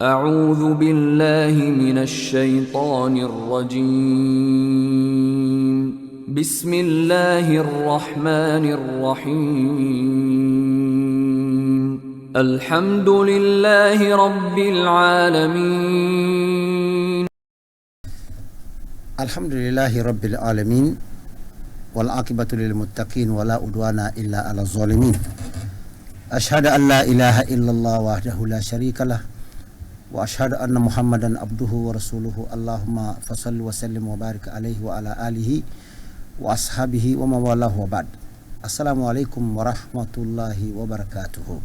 أعوذ بالله من الشيطان الرجيم بسم الله الرحمن الرحيم الحمد لله رب العالمين الحمد لله رب العالمين والعاقبة للمتقين ولا عدوان إلا على الظالمين أشهد أن لا إله إلا الله وحده لا شريك له وأشهد أن محمدا عبده ورسوله اللهم فصل وسلم وبارك عليه وعلى آله وأصحابه ومن والاه وبعد Assalamu alaikum wa rahmatullahi wa barakatuhu.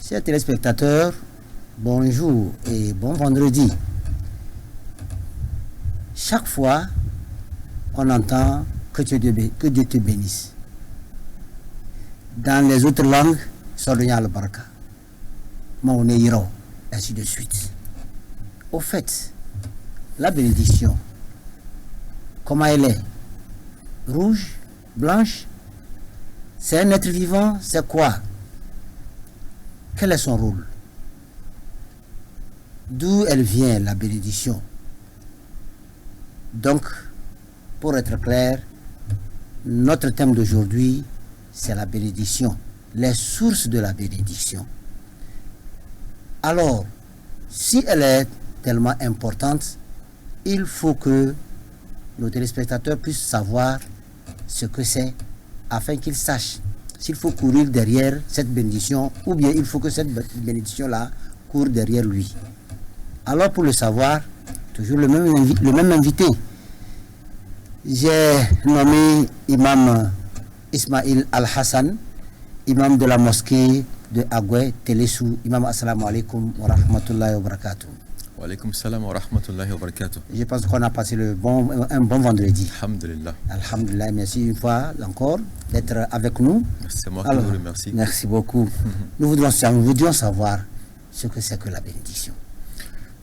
Chers téléspectateurs, bonjour et bon vendredi. Chaque fois, on entend que Dieu te bénisse. Dans les autres langues, Sodonya al-Baraka, Maone Hiro, ainsi de suite. Au fait, la bénédiction, comment elle est? Rouge, blanche? C'est un être vivant, c'est quoi? Quel est son rôle? D'où elle vient, la bénédiction? Donc, pour être clair, notre thème d'aujourd'hui, c'est la bénédiction, les sources de la bénédiction. Alors, si elle est tellement importante, il faut que nos téléspectateurs puissent savoir ce que c'est, afin qu'ils sachent s'il faut courir derrière cette bénédiction ou bien il faut que cette bénédiction-là court derrière lui. Alors, pour le savoir, toujours le même invité. J'ai nommé Imam Ismail Al-Hassan, imam de la mosquée de Agoué, Télésou. Imam, assalamu alaikum wa rahmatullahi wa barakatuh. Wa alaikum salam wa rahmatullahi wa barakatuh. Je pense qu'on a passé un bon vendredi. Alhamdulillah. Alhamdulillah, merci une fois encore d'être avec nous. C'est moi qui vous remercie. Merci beaucoup. Nous voudrions savoir ce que c'est que la bénédiction.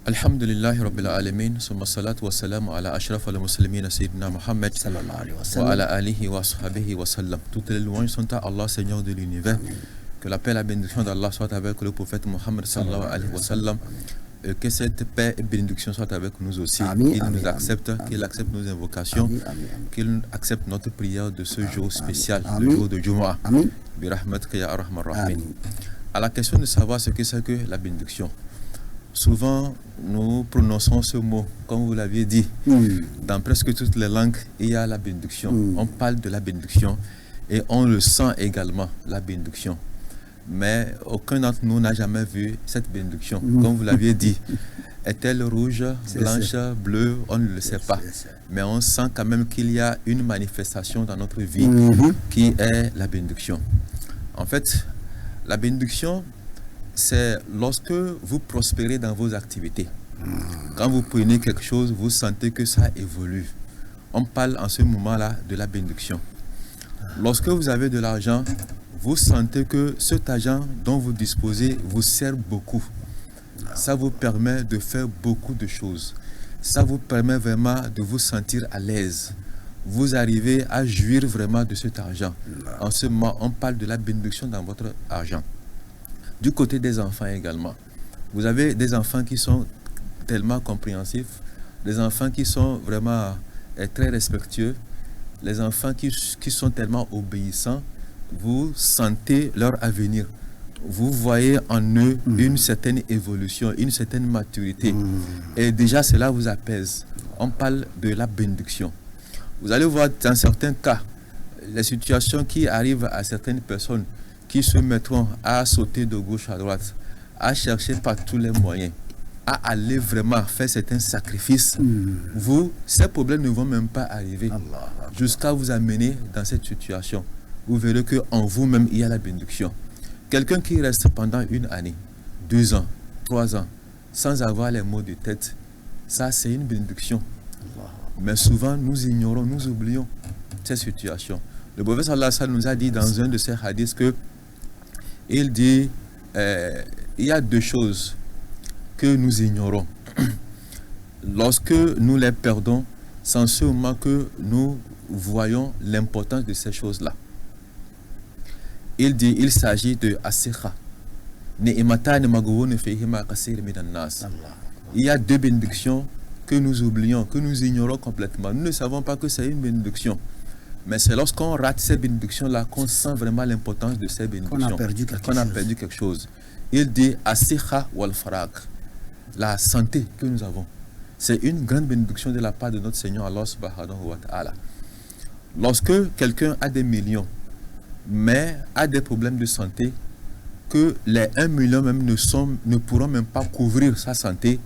Alhamdulillah Rabbil Alamin, summa salatu wa salam ala ashraf al-muslimin Sayyidina Muhammad Sallallahu alayhi wa wa sallam. ala alihi wa sahbihi wa sallam. Toutes les louanges sont à Allah, Seigneur de l'univers. Que la paix et la bénédiction d'Allah soit avec le prophète Muhammad sallallahu alayhi wa sallam. Et que cette paix et bénédiction soit avec nous aussi. Amin, Qu'il amin, nous accepte, amin. qu'il accepte nos invocations, Amin, amin, amin. qu'il accepte notre prière de ce jour spécial, Amin. le jour de Jumu'ah. Amin. Bi rahmatika ya arhamar rahimin. Amin. À la question de savoir ce que c'est que la bénédiction, souvent nous prononçons ce mot, comme vous l'aviez dit, dans presque toutes les langues, il y a la bénédiction. On parle de la bénédiction et on le sent également, la bénédiction. Mais aucun d'entre nous n'a jamais vu cette bénédiction. Comme vous l'aviez dit, est-elle rouge, blanche, bleue? On ne le sait pas. Mais on sent quand même qu'il y a une manifestation dans notre vie qui est la bénédiction. En fait, la bénédiction, c'est lorsque vous prospérez dans vos activités. Quand vous prenez quelque chose, vous sentez que ça évolue. On parle en ce moment-là de la bénédiction. Lorsque vous avez de l'argent, vous sentez que cet argent dont vous disposez vous sert beaucoup. Ça vous permet de faire beaucoup de choses. Ça vous permet vraiment de vous sentir à l'aise. Vous arrivez à jouir vraiment de cet argent. En ce moment, on parle de la bénédiction dans votre argent. Du côté des enfants également, vous avez des enfants qui sont tellement compréhensifs, des enfants qui sont vraiment très respectueux, les enfants qui sont tellement obéissants. Vous sentez leur avenir. Vous voyez en eux une certaine évolution, une certaine maturité. Et déjà, cela vous apaise. On parle de la bénédiction. Vous allez voir dans certains cas, les situations qui arrivent à certaines personnes qui se mettront à sauter de gauche à droite, à chercher par tous les moyens, à aller vraiment faire certains sacrifices. Vous, ces problèmes ne vont même pas arriver jusqu'à vous amener dans cette situation. Vous verrez qu'en vous-même, il y a la bénédiction. Quelqu'un qui reste pendant une année, 2 ans, 3 ans, sans avoir les mots de tête, ça c'est une bénédiction. Mais souvent, nous ignorons, nous oublions ces situations. Le prophète sallallahu alayhi wa sallam nous a dit dans un de ses hadiths que il dit, il y a 2 choses que nous ignorons. Lorsque nous les perdons, c'est en ce moment que nous voyons l'importance de ces choses-là. Il dit, il s'agit de Asikha, Ni'matani maghbunun fihima kaseerun minan nas. Il y a deux bénédictions que nous oublions, que nous ignorons complètement. Nous ne savons pas que c'est une bénédiction. Mais c'est lorsqu'on rate ces bénédictions-là qu'on sent vraiment l'importance de ces bénédictions. Qu'on a perdu quelque chose. Il dit As-siha wal farag, la santé que nous avons. C'est une grande bénédiction de la part de notre Seigneur Allah subhanahu wa ta'ala. Lorsque quelqu'un a des millions, mais a des problèmes de santé, que les 1 million même ne pourront même pas couvrir sa santé,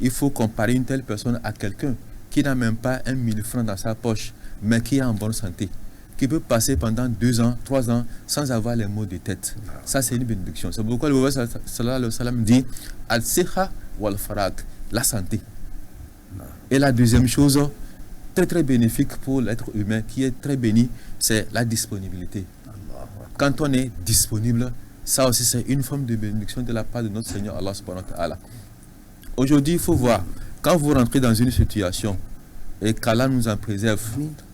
il faut comparer une telle personne à quelqu'un qui n'a même pas 1 000 francs dans sa poche, mais qui est en bonne santé, qui peut passer pendant 2 ans, 3 ans sans avoir les maux de tête. Ça, c'est une bénédiction. C'est pourquoi le prophète sallallahu alayhi wa sallam dit Al-siha wal farag, la santé. Et la deuxième chose, très très bénéfique pour l'être humain, qui est très béni, c'est la disponibilité. Quand on est disponible, ça aussi c'est une forme de bénédiction de la part de notre Seigneur Allah subhanahu wa ta'ala. Aujourd'hui, il faut voir, quand vous rentrez dans une situation, et qu'Allah nous en préserve,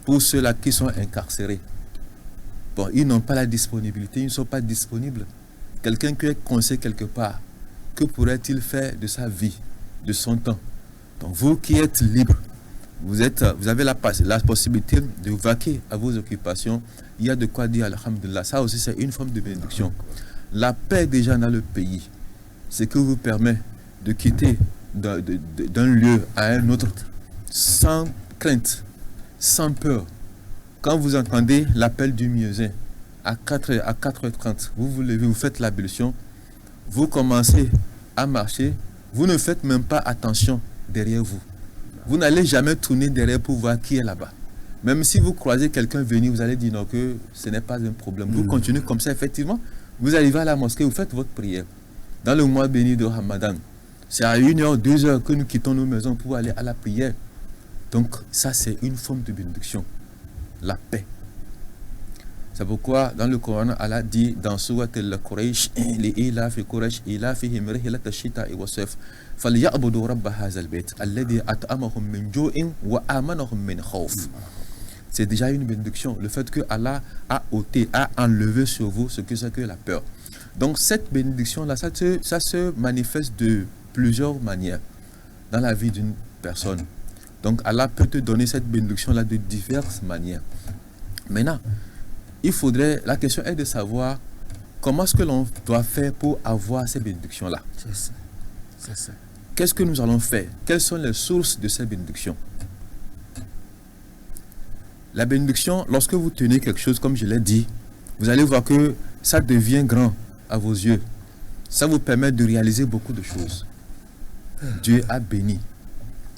pour ceux-là qui sont incarcérés, bon, ils n'ont pas la disponibilité, ils ne sont pas disponibles. Quelqu'un qui est coincé quelque part, que pourrait-il faire de sa vie, de son temps? Donc vous qui êtes libre, vous avez la possibilité de vaquer à vos occupations, il y a de quoi dire alhamdulillah. Ça aussi c'est une forme de bénédiction. La paix déjà dans le pays, c'est que vous permet de quitter d'un lieu à un autre sans crainte, sans peur. Quand vous entendez l'appel du muezzin à 4h30, vous vous levez, vous faites l'ablution, vous commencez à marcher, vous ne faites même pas attention derrière vous. Vous n'allez jamais tourner derrière pour voir qui est là-bas. Même si vous croisez quelqu'un venir, vous allez dire non, que ce n'est pas un problème. Vous continuez comme ça, effectivement. Vous arrivez à la mosquée, vous faites votre prière. Dans le mois béni de Ramadan, c'est à 1h, 2h que nous quittons nos maisons pour aller à la prière. Donc ça, c'est une forme de bénédiction. La paix. C'est pourquoi dans le Coran, Allah dit dans Surat al-Quraysh, li'ilafi Quraysh ilafihim rihlata ash-shita'i was-sayf falyabudu rabb hadha al-bayt alladhi at'amahum min ju'in wa amanahum min khawf. C'est déjà une bénédiction, le fait que Allah a ôté, a enlevé sur vous ce que c'est que la peur. Donc cette bénédiction-là, ça se manifeste de plusieurs manières dans la vie d'une personne. Donc Allah peut te donner cette bénédiction-là de diverses manières. Maintenant, la question est de savoir comment est-ce que l'on doit faire pour avoir ces bénédictions-là. C'est ça. Qu'est-ce que nous allons faire? Quelles sont les sources de ces bénédictions? La bénédiction, lorsque vous tenez quelque chose, comme je l'ai dit, vous allez voir que ça devient grand à vos yeux. Ça vous permet de réaliser beaucoup de choses. Dieu a béni.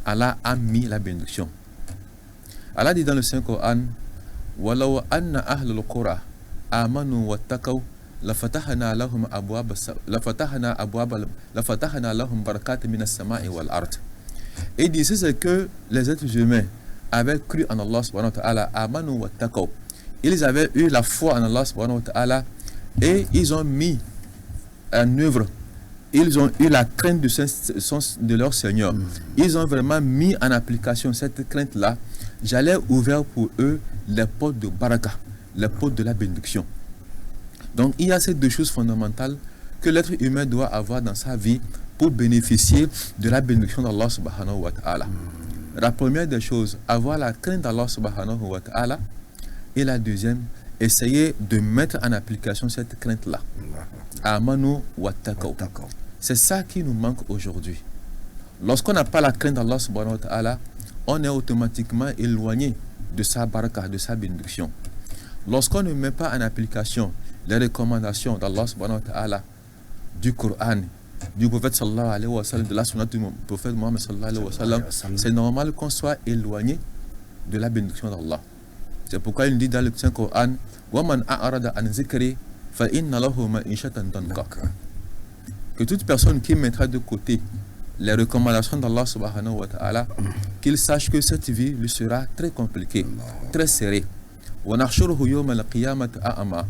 Allah a mis la bénédiction. Allah dit dans le Saint-Coran, وَلَوْ أَنَّ أَهْلَ الْقُرَى آمَنُوا وَاتَّقَوْا لَفَتَحْنَا لَهُمْ بَرَكَاتٍ مِنَ السَّمَاءِ وَالْأَرْضِ. Et il dit, c'est que les êtres humains avaient cru en Allah subhanahu wa ta'ala, amanu wa taqaw. Ils avaient eu la foi en Allah subhanahu wa ta'ala et ils ont mis en œuvre, ils ont eu la crainte de leur Seigneur. Ils ont vraiment mis en application cette crainte-là. J'allais ouvrir pour eux les portes de baraka, les portes de la bénédiction. Donc il y a ces deux choses fondamentales que l'être humain doit avoir dans sa vie pour bénéficier de la bénédiction d'Allah subhanahu wa ta'ala. La première des choses, avoir la crainte d'Allah subhanahu wa ta'ala. Et la deuxième, essayer de mettre en application cette crainte-là. Amanu wa taqaw. C'est ça qui nous manque aujourd'hui. Lorsqu'on n'a pas la crainte d'Allah subhanahu wa ta'ala, on est automatiquement éloigné de sa baraka, de sa bénédiction. Lorsqu'on ne met pas en application les recommandations d'Allah subhanahu wa ta'ala, du Coran, du prophète sallallahu alayhi wa sallam, de la sunna du prophète Muhammad sallallahu alayhi wa sallam, c'est normal qu'on soit éloigné de la bénédiction d'Allah. C'est pourquoi il dit dans le Saint-Coran, وَمَنْ أَعْرَضَ عَنْ ذِكْرِي فَإِنَّ لَهُ مَعِيشَةً ضَنْكًا. Que toute personne qui mettra de côté les recommandations d'Allah subhanahu wa ta'ala, qu'il sache que cette vie lui sera très compliquée, très serrée. وَنَحْشُرُهُ يَوْمَ الْقِيَامَةِ أَعْمَى.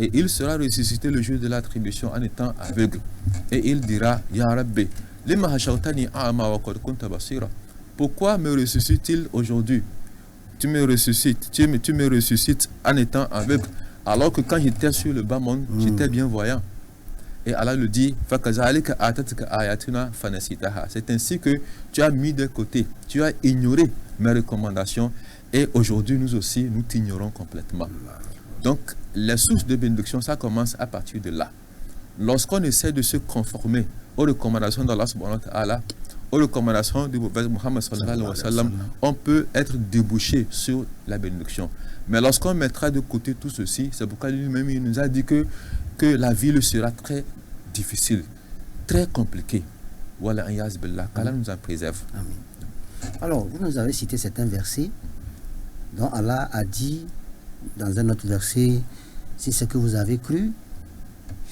Et il sera ressuscité le jour de l'attribution en étant aveugle. Et il dira, Ya Rabbi, lima hashartani a'ma wa qad kunta basira. Pourquoi me ressuscite-t-il aujourd'hui? Tu me ressuscites en étant aveugle, alors que quand j'étais sur le bas monde, j'étais bien voyant. Et Allah le dit, c'est ainsi que tu as mis de côté, tu as ignoré mes recommandations et aujourd'hui nous aussi nous t'ignorons complètement. Donc les sources de bénédiction, ça commence à partir de là. Lorsqu'on essaie de se conformer aux recommandations d'Allah subhanahu wa ta'ala, aux recommandations du prophète Muhammad sallallahu alayhi wa sallam, on peut être débouché sur la bénédiction. Mais lorsqu'on mettra de côté tout ceci, c'est pourquoi lui-même il nous a dit que la vie le sera très difficile, très compliquée. Voilà, qu'Allah nous en préserve. Amen. Alors, vous nous avez cité certains versets dont Allah a dit dans un autre verset, si ce que vous avez cru,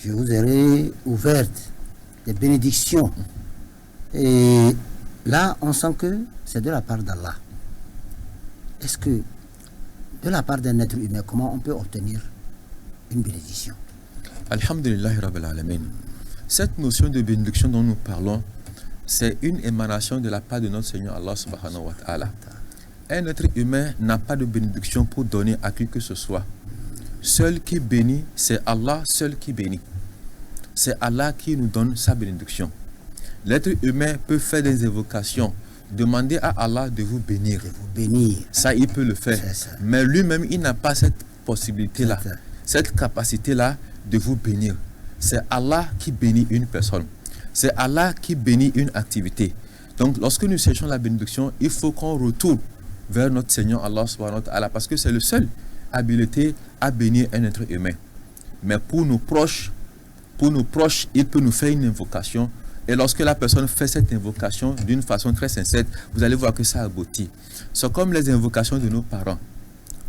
je vous aurai ouverte des bénédictions. Et là, on sent que c'est de la part d'Allah. Est-ce que, de la part d'un être humain, comment on peut obtenir une bénédiction? Alhamdulillah Rabbil Alamin. Cette notion de bénédiction dont nous parlons, c'est une émanation de la part de notre Seigneur Allah subhanahu wa ta'ala. Un être humain n'a pas de bénédiction pour donner à qui que ce soit. Seul qui bénit, c'est Allah seul qui bénit. C'est Allah qui nous donne sa bénédiction. L'être humain peut faire des évocations, demander à Allah de vous bénir. De vous bénir. Ça, il peut le faire. Mais lui-même, il n'a pas cette possibilité-là, cette capacité-là de vous bénir. C'est Allah qui bénit une personne. C'est Allah qui bénit une activité. Donc, lorsque nous cherchons la bénédiction, il faut qu'on retourne vers notre Seigneur Allah subhanahu wa ta'ala, parce que c'est le seul habilité à bénir un être humain. Mais pour nos proches, il peut nous faire une invocation. Et lorsque la personne fait cette invocation d'une façon très sincère, vous allez voir que ça aboutit. C'est comme les invocations de nos parents.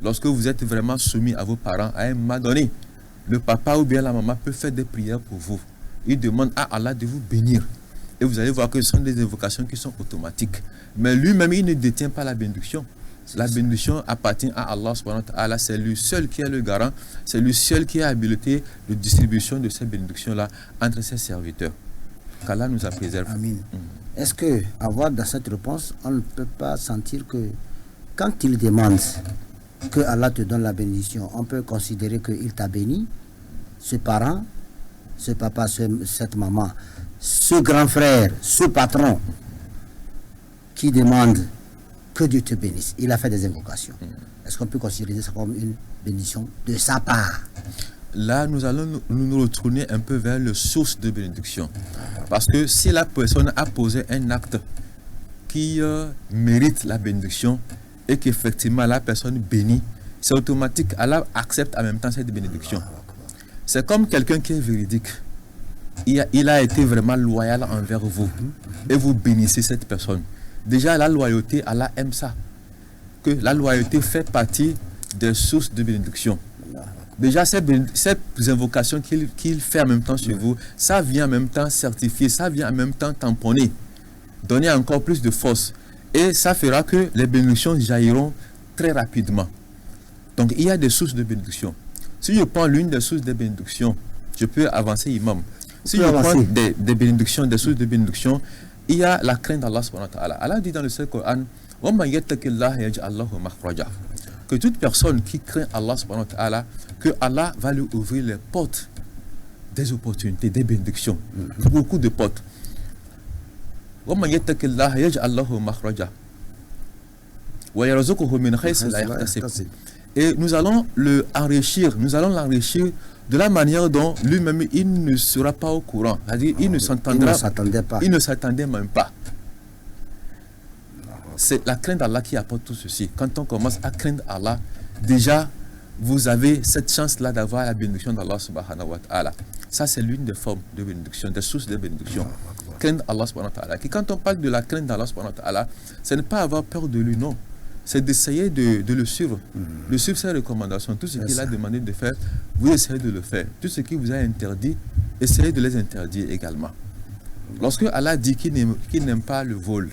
Lorsque vous êtes vraiment soumis à vos parents, à un moment donné, le papa ou bien la maman peut faire des prières pour vous. Il demande à Allah de vous bénir. Et vous allez voir que ce sont des invocations qui sont automatiques. Mais lui-même, il ne détient pas la bénédiction. La bénédiction appartient à Allah subhanahu wa ta'ala. C'est lui seul qui est le garant. C'est lui seul qui a habilité de distribution de ces bénédictions-là entre ses serviteurs. Qu'Allah nous en préserve. Amin. Est-ce que, avoir dans cette réponse, on ne peut pas sentir que quand il demande que Allah te donne la bénédiction, on peut considérer qu'il t'a béni, ce parent, ce papa, cette maman, ce grand frère, ce patron qui demande que Dieu te bénisse. Il a fait des invocations. Est-ce qu'on peut considérer ça comme une bénédiction de sa part? Là, nous allons nous retourner un peu vers le source de bénédiction. Parce que si la personne a posé un acte qui mérite la bénédiction et qu'effectivement la personne bénit, c'est automatique. Allah accepte en même temps cette bénédiction. C'est comme quelqu'un qui est véridique. Il a été vraiment loyal envers vous et vous bénissez cette personne. Déjà, la loyauté, Allah aime ça. Que la loyauté fait partie des sources de bénédiction. Déjà, ces invocations qu'il fait en même temps sur vous, ça vient en même temps certifier, ça vient en même temps tamponner, donner encore plus de force. Et ça fera que les bénédictions jailliront très rapidement. Donc, il y a des sources de bénédiction. Si je prends l'une des sources de bénédiction, je peux avancer, imam. Si je prends des bénédictions, des sources de bénédiction, il y a la crainte d'Allah subhanahu wa ta'ala. Allah dit dans le Saint-Coran, que toute personne qui craint Allah subhanahu wa ta'ala, que Allah va lui ouvrir les portes des opportunités, des bénédictions, beaucoup de portes. Et nous allons l'enrichir de la manière dont lui-même il ne sera pas au courant. C'est-à-dire il ne s'attendait même pas. C'est la crainte d'Allah qui apporte tout ceci. Quand on commence à craindre Allah, déjà vous avez cette chance-là d'avoir la bénédiction d'Allah subhanahu wa ta'ala. Ça, c'est l'une des formes de bénédiction, des sources de bénédiction. Craindre Allah subhanahu wa ta'ala. Et quand on parle de la crainte d'Allah subhanahu wa ta'ala, c'est ne pas avoir peur de lui, non. C'est d'essayer de le suivre. De suivre ses recommandations. Tout ce qu'il a demandé de faire, vous essayez de le faire. Tout ce qu'il vous a interdit, essayez de les interdire également. Lorsque Allah dit qu'il n'aime pas le vol,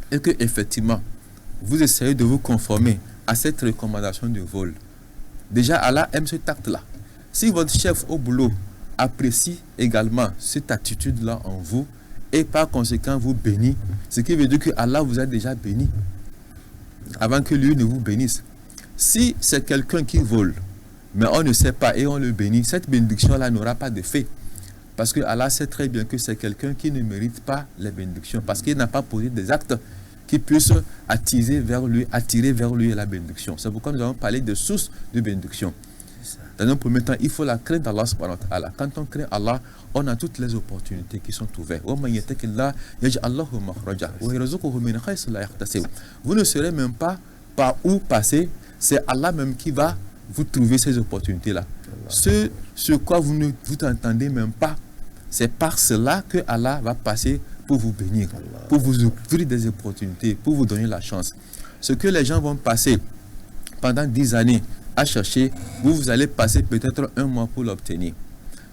et que effectivement vous essayez de vous conformer à cette recommandation de vol, déjà Allah aime cet acte-là. Si votre chef au boulot apprécie également cette attitude-là en vous et par conséquent vous bénit, ce qui veut dire que Allah vous a déjà béni avant que lui ne vous bénisse. Si c'est quelqu'un qui vole, mais on ne sait pas et on le bénit, cette bénédiction-là n'aura pas d'effet. Parce que Allah sait très bien que c'est quelqu'un qui ne mérite pas les bénédictions, parce qu'il n'a pas posé des actes qui puissent attirer vers lui la bénédiction. C'est pourquoi nous avons parlé de sources de bénédiction. Dans un premier temps, il faut la crainte d'Allah subhanahu wa ta'ala. Quand on craint Allah, on a toutes les opportunités qui sont ouvertes. Vous ne saurez même pas par où passer, c'est Allah même qui va vous trouver ces opportunités-là. Ce quoi vous ne vous entendez même pas, c'est par cela que Allah va passer pour vous bénir, pour vous ouvrir des opportunités, pour vous donner la chance. Ce que les gens vont passer pendant 10 années à chercher, vous allez passer peut-être 1 mois pour l'obtenir.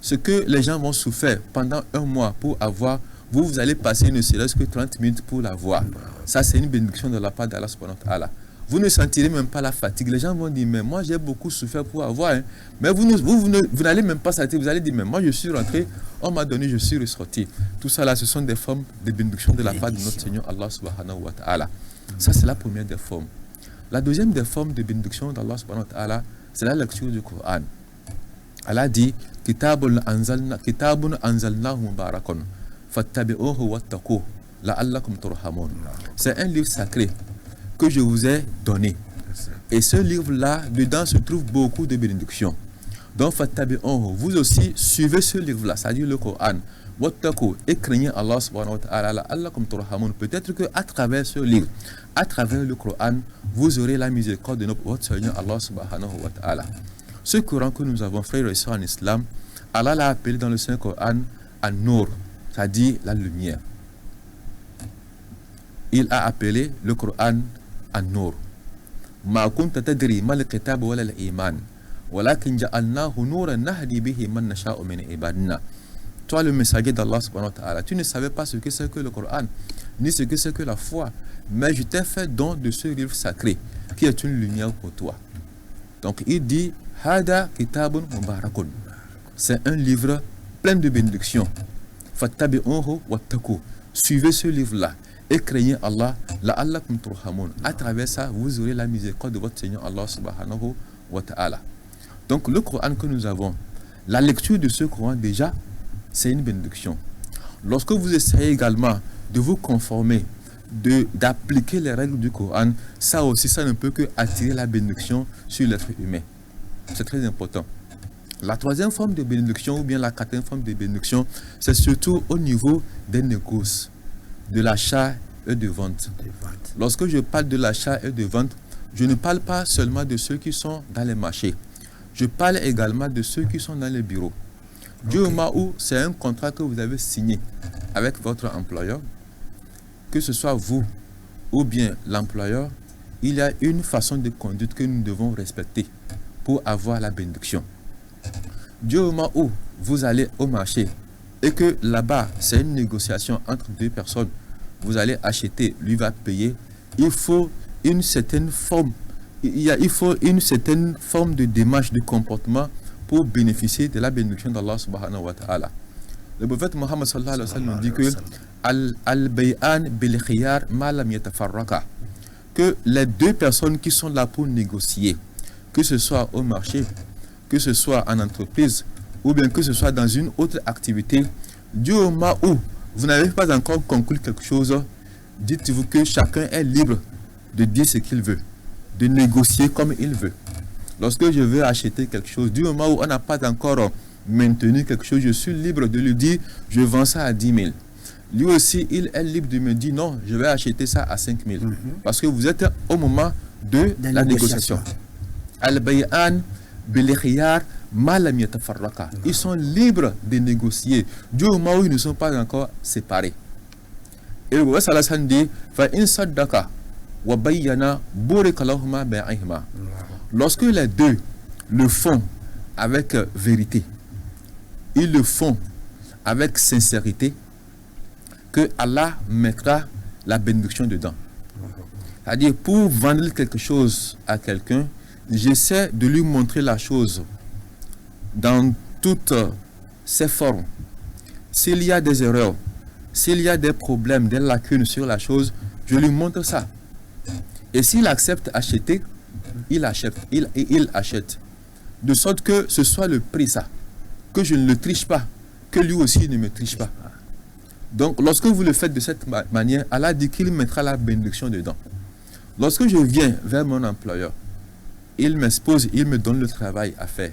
Ce que les gens vont souffrir pendant 1 mois pour avoir, vous allez passer ne serait-ce que 30 minutes pour l'avoir. Ça, c'est une bénédiction de la part d'Allah subhanahu wa ta'ala. Vous ne sentirez même pas la fatigue. Les gens vont dire, mais moi j'ai beaucoup souffert pour avoir. Hein. Mais vous n'allez même pas sentir. Vous allez dire, mais moi je suis rentré, on m'a donné, je suis ressorti. Tout ça là, ce sont des formes de bénédiction de la part de notre Seigneur Allah subhanahu wa ta'ala. Ça, c'est la première des formes. La deuxième des formes de bénédiction d'Allah subhanahu wa ta'ala, c'est la lecture du Coran. Allah dit, Kitabun anzalnahu mubarakun, fattabi'uhu wattaqu, la'allakum turhamun. C'est un livre sacré que je vous ai donné. Et ce livre-là, dedans se trouve beaucoup de bénédictions. Donc, fattabi'uhu, vous aussi, suivez ce livre-là, c'est-à-dire le Coran. Wattaqu, et craignez Allah subhanahu wa ta'ala, la'allakum turhamun. Peut-être qu'à travers ce livre, à travers le Coran, vous aurez la miséricorde de votre Seigneur Allah subhanahu wa ta'ala. Ce Coran que nous avons, frères et sœurs en islam, Allah l'a appelé dans le Saint-Coran An-Nur, c'est-à-dire la lumière. Il a appelé le Coran An-Nur. Ma kunta tadri mal kitab wala al-iman, walakin ja'alnahu nuran nahdi bihi man nasha'u min ibadina. Toi, le messager d'Allah subhanahu wa ta'ala, tu ne savais pas ce que c'est que le Coran, ni ce que c'est que la foi, mais je t'ai fait don de ce livre sacré, qui est une lumière pour toi. Donc il dit, Hada kitabun mubarakun. C'est un livre plein de bénédictions. Fattabi'uhu wattaqu. Suivez ce livre-là et craignez Allah, la'allakum turhamun. À travers ça, vous aurez la miséricorde de votre Seigneur Allah subhanahu wa ta'ala. Donc le Coran que nous avons, la lecture de ce Coran déjà, c'est une bénédiction. Lorsque vous essayez également de vous conformer, d'appliquer les règles du Coran, ça aussi, ça ne peut que attirer la bénédiction sur l'être humain. C'est très important. La troisième forme de bénédiction, ou bien la quatrième forme de bénédiction, c'est surtout au niveau des négoces, de l'achat et de vente. Lorsque je parle de l'achat et de vente, je ne parle pas seulement de ceux qui sont dans les marchés. Je parle également de ceux qui sont dans les bureaux. Du moment où c'est un contrat que vous avez signé avec votre employeur, que ce soit vous ou bien l'employeur, il y a une façon de conduite que nous devons respecter pour avoir la bénédiction. Du moment où vous allez au marché et que là-bas c'est une négociation entre deux personnes, vous allez acheter, lui va payer, il faut une certaine forme, il faut une certaine forme de démarche, de comportement pour bénéficier de la bénédiction d'Allah subhanahu wa ta'ala. Le prophète Mohammed sallallahu alayhi wa sallam dit que al-bay'an bil khiyar ma lam yatafarraqa, que les deux personnes qui sont là pour négocier, que ce soit au marché, que ce soit en entreprise, ou bien que ce soit dans une autre activité, du moment où vous n'avez pas encore conclu quelque chose, dites-vous que chacun est libre de dire ce qu'il veut, de négocier comme il veut. Lorsque je veux acheter quelque chose, du moment où on n'a pas encore maintenu quelque chose, je suis libre de lui dire, je vends ça à 10 000. Lui aussi, il est libre de me dire, non, je vais acheter ça à 5 000. Parce que vous êtes au moment de la négociation. Al-bay'an bil-khiyar ma lam yatafarraqa. Ils sont libres de négocier du moment où ils ne sont pas encore séparés. Et le prophète sallallahu alayhi wa sallam dit, fa in saddaqa wa bayyana burika lahuma bai'ihima. Lorsque les deux le font avec vérité, ils le font avec sincérité, que Allah mettra la bénédiction dedans. C'est-à-dire, pour vendre quelque chose à quelqu'un, j'essaie de lui montrer la chose dans toutes ses formes. S'il y a des erreurs, s'il y a des problèmes, des lacunes sur la chose, je lui montre ça. Et s'il accepte acheter, il achète. Il achète. De sorte que ce soit le prix, ça. Que je ne le triche pas. que lui aussi ne me triche pas. Donc, lorsque vous le faites de cette manière, Allah dit qu'il mettra la bénédiction dedans. Lorsque je viens vers mon employeur, il m'expose, il me donne le travail à faire.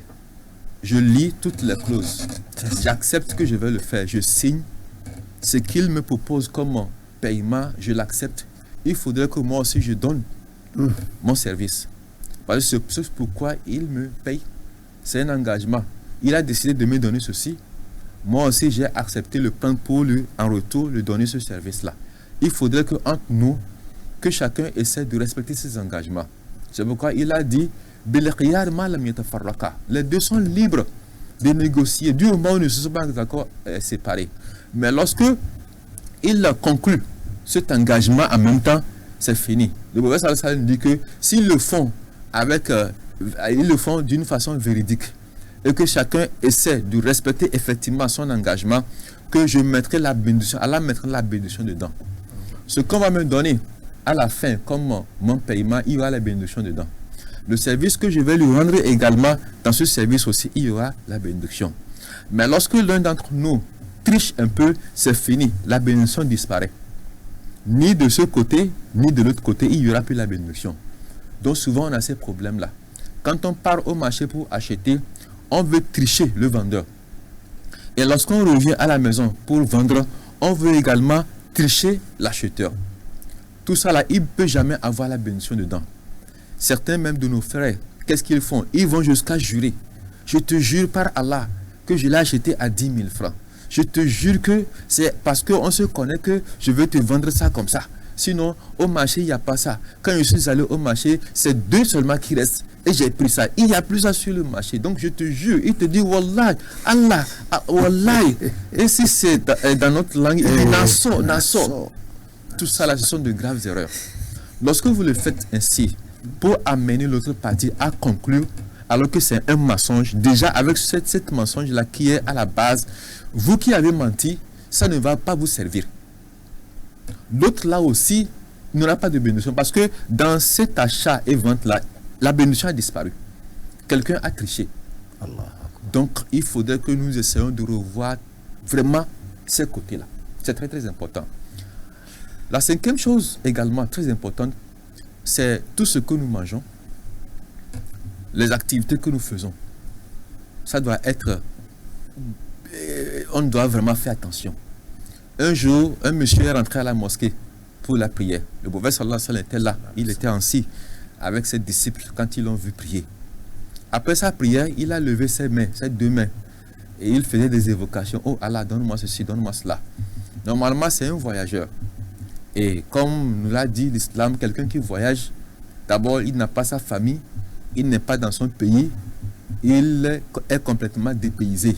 Je lis toutes les clauses. J'accepte que je vais le faire. Je signe ce qu'il me propose comme paiement, je l'accepte. Il faudrait que moi aussi je donne mon service. Parce que c'est pourquoi il me paye. C'est un engagement. Il a décidé de me donner ceci. Moi aussi, j'ai accepté le plan pour lui, en retour, lui donner ce service-là. Il faudrait que entre nous, que chacun essaie de respecter ses engagements. C'est pourquoi il a dit, les deux sont libres de négocier du moment où ils ne se sont pas d'accord séparés. Mais lorsque il conclut cet engagement en même temps, c'est fini. Le prophète sallallahu alayhi wa sallam dit que s'ils le font ils le font d'une façon véridique et que chacun essaie de respecter effectivement son engagement, que je mettrai la bénédiction, Allah mettra la bénédiction dedans. Ce qu'on va me donner à la fin comme mon paiement, il y aura la bénédiction dedans. Le service que je vais lui rendre également, dans ce service aussi, il y aura la bénédiction. Mais lorsque l'un d'entre nous triche un peu, c'est fini, la bénédiction disparaît. Ni de ce côté, ni de l'autre côté, il n'y aura plus la bénédiction. Donc souvent, on a ces problèmes-là. Quand on part au marché pour acheter, on veut tricher le vendeur. Et lorsqu'on revient à la maison pour vendre, on veut également tricher l'acheteur. Tout ça là, il ne peut jamais avoir la bénédiction dedans. Certains même de nos frères, qu'est-ce qu'ils font? Ils vont jusqu'à jurer. Je te jure par Allah que je l'ai acheté à 10 000 francs. Je te jure que c'est parce qu'on se connaît que je veux te vendre ça comme ça. Sinon, au marché, il n'y a pas ça. Quand je suis allé au marché, c'est 2 seulement qui restent. Et j'ai pris ça. Il n'y a plus ça sur le marché. Donc, je te jure, il te dit, Wallah, Allah, Wallah. Et si c'est dans notre langue, il dit, Nasso. Tout ça, là, ce sont de graves erreurs. Lorsque vous le faites ainsi, pour amener l'autre partie à conclure, alors que c'est un mensonge, déjà avec cette mensonge-là qui est à la base, vous qui avez menti, ça ne va pas vous servir. L'autre là aussi n'aura pas de bénédiction parce que dans cet achat et vente-là, la bénédiction a disparu. Quelqu'un a triché. Donc, il faudrait que nous essayions de revoir vraiment ces côtés-là. C'est très très important. La 5e chose également très importante, c'est tout ce que nous mangeons, les activités que nous faisons. Ça doit être... on doit vraiment faire attention. Un jour, un monsieur est rentré à la mosquée pour la prière. Le prophète sallallahu alayhi wa sallam était là. Il était assis avec ses disciples quand ils l'ont vu prier. Après sa prière, il a levé ses mains, ses 2 mains. Et il faisait des évocations. Oh Allah, donne-moi ceci, donne-moi cela. Normalement, c'est un voyageur. Et comme nous l'a dit l'islam, quelqu'un qui voyage, d'abord, il n'a pas sa famille, il n'est pas dans son pays, il est complètement dépaysé.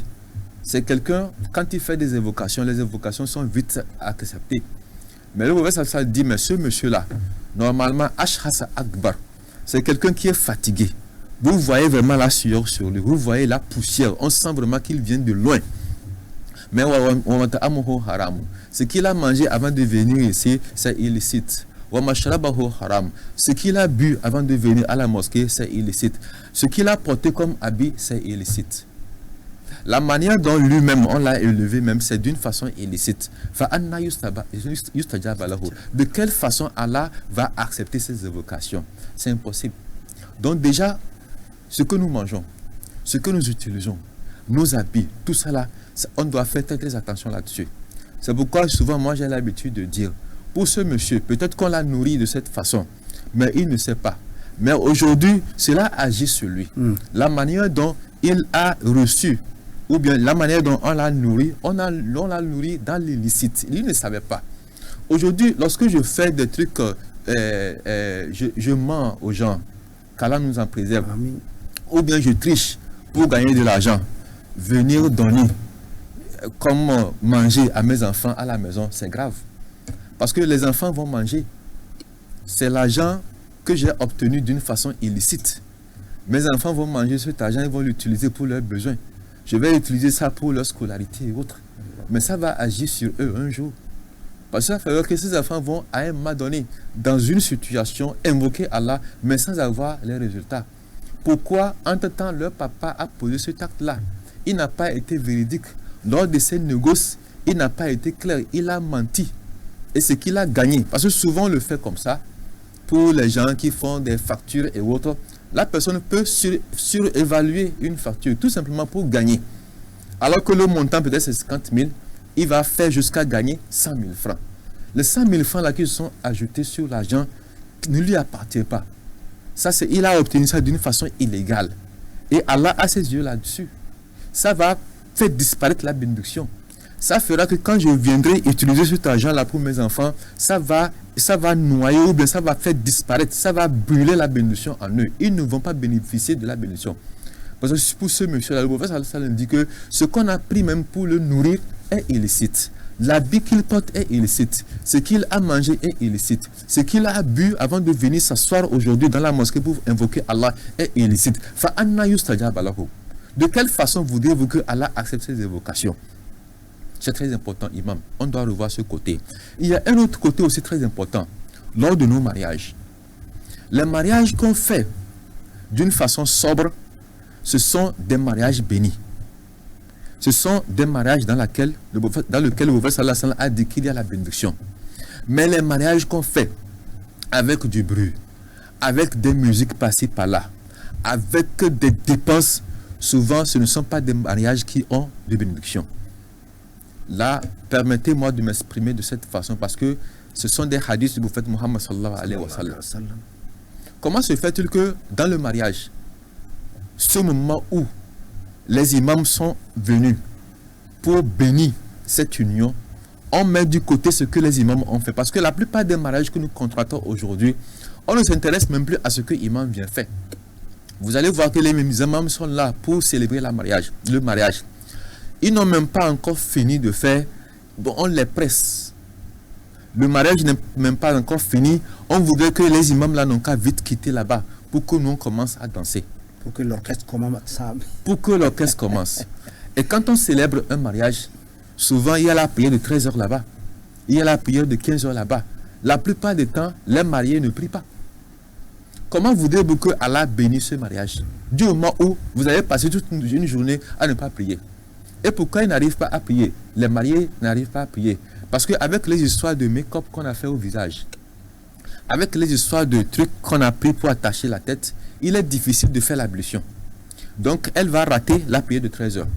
C'est quelqu'un, quand il fait des évocations, les évocations sont vite acceptées. Mais le prophète ça dit, mais ce monsieur-là, normalement, Ashhasa Akbar, c'est quelqu'un qui est fatigué. Vous voyez vraiment la sueur sur lui, vous voyez la poussière, on sent vraiment qu'il vient de loin. Mais ce qu'il a mangé avant de venir ici, c'est illicite. Ce qu'il a bu avant de venir à la mosquée, c'est illicite. Ce qu'il a porté comme habit, c'est illicite. La manière dont lui-même, on l'a élevé même, c'est d'une façon illicite. De quelle façon Allah va accepter ces évocations? C'est impossible. Donc déjà, ce que nous mangeons, ce que nous utilisons, nos habits, tout ça là, on doit faire très, très attention là-dessus. C'est pourquoi souvent moi j'ai l'habitude de dire, pour ce monsieur, peut-être qu'on l'a nourri de cette façon, mais il ne sait pas. Mais aujourd'hui, cela agit sur lui. La manière dont il a reçu, ou bien la manière dont on l'a nourri, on l'a nourri dans l'illicite. Il ne savait pas. Aujourd'hui, lorsque je fais des trucs, je mens aux gens, qu'Allah nous en préserve, ou bien je triche pour gagner de l'argent, venir donner, comme manger à mes enfants à la maison, c'est grave. Parce que les enfants vont manger. C'est l'argent que j'ai obtenu d'une façon illicite. Mes enfants vont manger cet argent, ils vont l'utiliser pour leurs besoins. Je vais utiliser ça pour leur scolarité et autres. Mais ça va agir sur eux un jour. Parce que ça fait que ces enfants vont à un moment donné, dans une situation, invoquer Allah, mais sans avoir les résultats. Pourquoi, entre-temps, leur papa a posé cet acte-là? Il n'a pas été véridique lors de ces négociations, il n'a pas été clair, il a menti. Et ce qu'il a gagné, parce que souvent on le fait comme ça, pour les gens qui font des factures et autres, la personne peut surévaluer une facture, tout simplement pour gagner. Alors que le montant peut-être c'est 50 000, il va faire jusqu'à gagner 100 000 francs. Les 100 000 francs là qui sont ajoutés sur l'argent ne lui appartient pas. Ça, il a obtenu ça d'une façon illégale. Et Allah a ses yeux là-dessus. Ça va faire disparaître la bénédiction. Ça fera que quand je viendrai utiliser cet argent-là pour mes enfants, ça va noyer ou bien ça va faire disparaître, ça va brûler la bénédiction en eux. Ils ne vont pas bénéficier de la bénédiction. Parce que pour ce monsieur-là, le prophète ça dit que ce qu'on a pris même pour le nourrir est illicite. L'habit qu'il porte est illicite. Ce qu'il a mangé est illicite. Ce qu'il a bu avant de venir s'asseoir aujourd'hui dans la mosquée pour invoquer Allah est illicite. De quelle façon voudriez-vous que Allah accepte ces évocations? C'est très important, imam. On doit revoir ce côté. Il y a un autre côté aussi très important. Lors de nos mariages. Les mariages qu'on fait d'une façon sobre, ce sont des mariages bénis. Ce sont des mariages dans lesquels le prophète sallallahu alayhi wa sallam a dit qu'il y a la bénédiction. Mais les mariages qu'on fait avec du bruit, avec des musiques passées par là, avec des dépenses, souvent ce ne sont pas des mariages qui ont de bénédiction. Là, permettez-moi de m'exprimer de cette façon parce que ce sont des hadiths du prophète Muhammad sallallahu alayhi wa sallam. Comment se fait-il que dans le mariage, ce moment où les imams sont venus pour bénir cette union, on met du côté ce que les imams ont fait. Parce que la plupart des mariages que nous contractons aujourd'hui, on ne s'intéresse même plus à ce que l'imam vient faire. Vous allez voir que les imams sont là pour célébrer le mariage. Ils n'ont même pas encore fini de faire, bon, on les presse. Le mariage n'est même pas encore fini. On voudrait que les imams là n'ont qu'à vite quitter là-bas pour que nous on commence à danser. Pour que l'orchestre commence. Pour que l'orchestre commence. Et quand on célèbre un mariage, souvent il y a la prière de 13 heures là-bas. Il y a la prière de 15 heures là-bas. La plupart du temps, les mariés ne prient pas. Comment voudrez-vous que Allah bénisse ce mariage? Du moment où vous avez passé toute une journée à ne pas prier. Et pourquoi ils n'arrivent pas à prier? Les mariés n'arrivent pas à prier. Parce qu'avec les histoires de make-up qu'on a fait au visage, avec les histoires de trucs qu'on a pris pour attacher la tête, il est difficile de faire l'ablution. Donc, elle va rater la prière de 13 heures,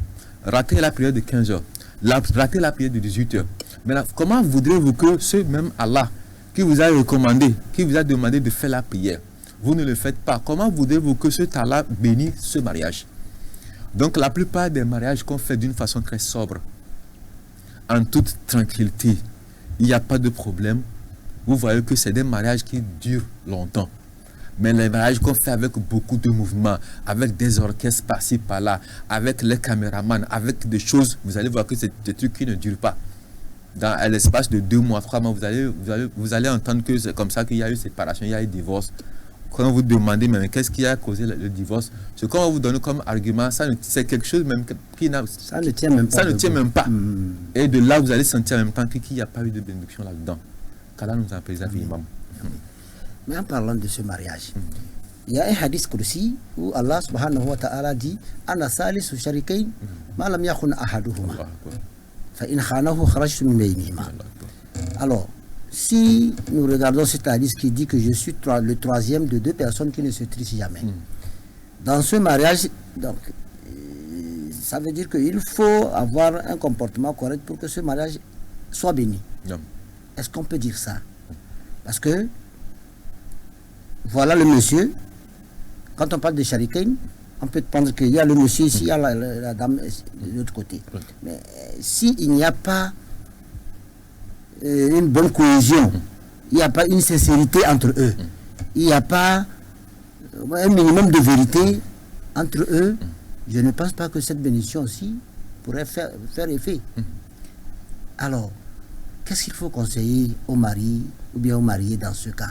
rater la prière de 15 heures, rater la prière de 18 heures. Maintenant, comment voudrez-vous que ce même Allah qui vous a recommandé, qui vous a demandé de faire la prière, vous ne le faites pas? Comment voudrez-vous que ce Allah bénisse ce mariage? Donc, la plupart des mariages qu'on fait d'une façon très sobre, en toute tranquillité, il n'y a pas de problème. Vous voyez que c'est des mariages qui durent longtemps. Mais les mariages qu'on fait avec beaucoup de mouvements, avec des orchestres par-ci, par-là, avec les caméramans, avec des choses, vous allez voir que c'est des trucs qui ne durent pas. Dans l'espace de 2 mois, 3 mois, vous allez entendre que c'est comme ça qu'il y a eu séparation, il y a eu divorce. Quand vous demandez même qu'est-ce qui a causé le divorce, ce qu'on va vous donner comme argument, c'est quelque chose même qui n'a... Ça ne tient même pas. Ça ne tient même pas. Et de là, vous allez sentir en même temps qu'il n'y a pas eu de bénédiction là-dedans. Qu'Allah nous a préservé, imam. Mais en parlant de ce mariage, il y a un hadith kursi où Allah subhanahu wa ta'ala dit Ana salisu sharikain ma lam yakun ahaduhuma fa in khanahu kharajtu min baynihima. Alors, si nous regardons cet hadith qui dit que je suis le troisième de 2 personnes qui ne se trissent jamais, dans ce mariage, donc, ça veut dire qu'il faut avoir un comportement correct pour que ce mariage soit béni. Est-ce qu'on peut dire ça? Parce que voilà le monsieur. Quand on parle de sharikain, on peut prendre qu'il y a le monsieur ici, il y a la dame de l'autre côté. Mais s'il n'y a pas une bonne cohésion, il n'y a pas une sincérité entre eux, il n'y a pas un minimum de vérité entre eux, je ne pense pas que cette bénédiction aussi pourrait faire effet. Alors, qu'est-ce qu'il faut conseiller aux maris ou bien aux mariés dans ce cas?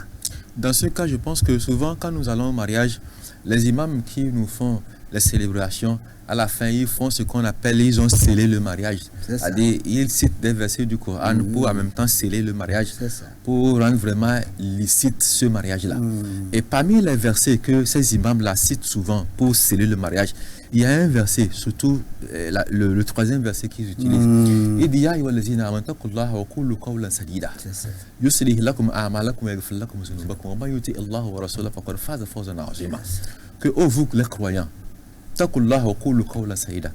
Dans ce cas, je pense que souvent, quand nous allons au mariage, les imams qui nous font les célébrations, à la fin, ils font ce qu'on appelle, ils ont scellé le mariage. C'est-à-dire, ils citent des versets du Coran pour en même temps sceller le mariage, pour rendre vraiment licite ce mariage-là. Et parmi les versets que ces imams-là citent souvent pour sceller le mariage, il y a un verset, surtout le troisième verset qu'ils utilisent. Il dit, Ya ayyuhallazina amanu taqullaha wa qulu qawlan sadida. Yuslih lakum a'malakum wa yaghfir lakum dhunubakum wa man yuti Allah wa rasulahu faqad faza fawzan 'azima. Que vous les croyants,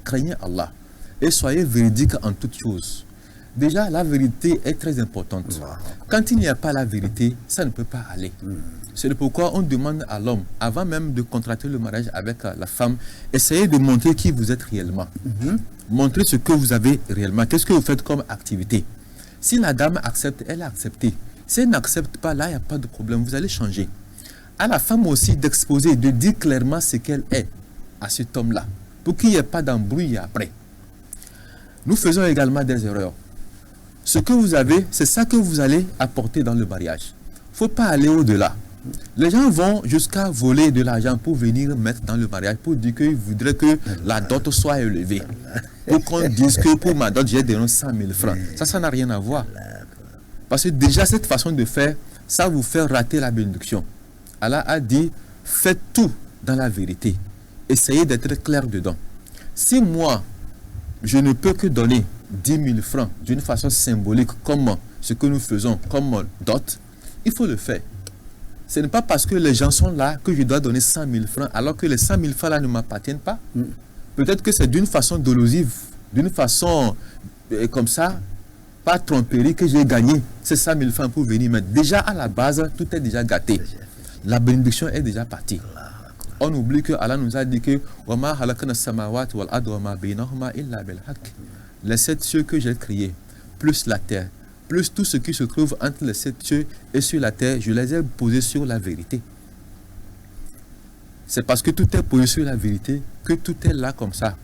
craignez Allah et soyez véridiques en toutes choses. Déjà, la vérité est très importante. Quand il n'y a pas la vérité, ça ne peut pas aller. C'est pourquoi on demande à l'homme, avant même de contracter le mariage avec la femme, essayez de montrer qui vous êtes réellement. Montrez ce que vous avez réellement. Qu'est-ce que vous faites comme activité? Si la dame accepte, elle a accepté. Si elle n'accepte pas, là, il n'y a pas de problème. Vous allez changer. À la femme aussi d'exposer, de dire clairement ce qu'elle est à cet homme-là, pour qu'il n'y ait pas d'embrouille après. Nous faisons également des erreurs. Ce que vous avez, c'est ça que vous allez apporter dans le mariage. Il ne faut pas aller au-delà. Les gens vont jusqu'à voler de l'argent pour venir mettre dans le mariage, pour dire qu'ils voudraient que la dot soit élevée. Pour qu'on dise que pour ma dot, j'ai donné 100 000 francs. Ça n'a rien à voir. Parce que déjà, cette façon de faire, ça vous fait rater la bénédiction. Allah a dit, faites tout dans la vérité. Essayez d'être clair dedans. Si moi, je ne peux que donner 10 000 francs d'une façon symbolique, comme ce que nous faisons, comme dot, il faut le faire. Ce n'est pas parce que les gens sont là que je dois donner 100 000 francs, alors que les 100 000 francs là ne m'appartiennent pas. Peut-être que c'est d'une façon dolosive, d'une façon comme ça, pas tromperie, que j'ai gagné ces 100 000 francs pour venir. Mais déjà à la base, tout est déjà gâté. La bénédiction est déjà partie. On oublie que Allah nous a dit que les 7 cieux que j'ai créés, plus la terre, plus tout ce qui se trouve entre les 7 cieux et sur la terre, je les ai posés sur la vérité. C'est parce que tout est posé sur la vérité que tout est là comme ça,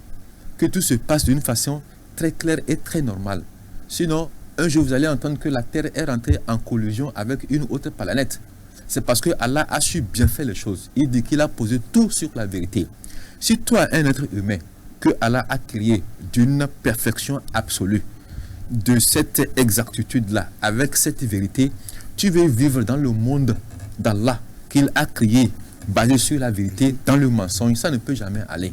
que tout se passe d'une façon très claire et très normale. Sinon, un jour vous allez entendre que la terre est rentrée en collision avec une autre planète. C'est parce que Allah a su bien faire les choses. Il dit qu'il a posé tout sur la vérité. Si toi, un être humain, que Allah a créé d'une perfection absolue, de cette exactitude-là, avec cette vérité, tu veux vivre dans le monde d'Allah qu'il a créé, basé sur la vérité, dans le mensonge, ça ne peut jamais aller.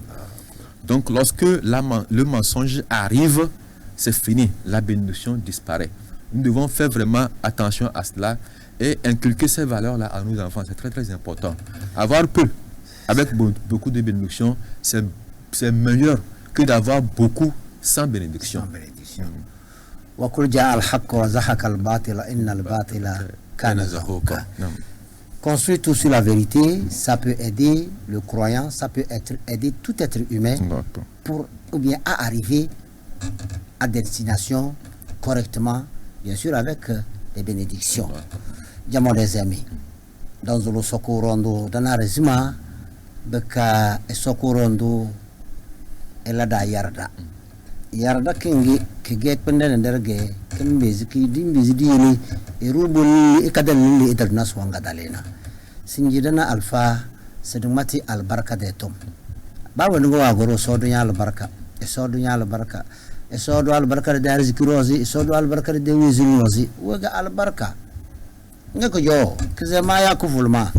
Donc, lorsque le mensonge arrive, c'est fini, la bénédiction disparaît. Nous devons faire vraiment attention à cela et inculquer ces valeurs-là à nos enfants. C'est très très important. Avoir peu, avec beaucoup de bénédictions, c'est meilleur que d'avoir beaucoup sans bénédiction. Construire tout sur la vérité, ça peut aider le croyant, ça peut aider tout être humain pour ou bien à arriver à destination correctement, bien sûr avec des bénédictions. Diamo des amis. Dans le sokorondo, dans la résima, beka sokorondo elada yarda. Yarda kingi kige pendene derge kembezi ki dimbizi dini erubul ikadalli idarna swanga dalena. Sinjidana alfa sedumati albarka de tom. Bawo ngo agoro sodunya albarka. Sodunya albarka. Sodu albarka de arzikrozi, sodu albarka de wizirozi. Waga albarka. Ngeko yo kizema ya kufulma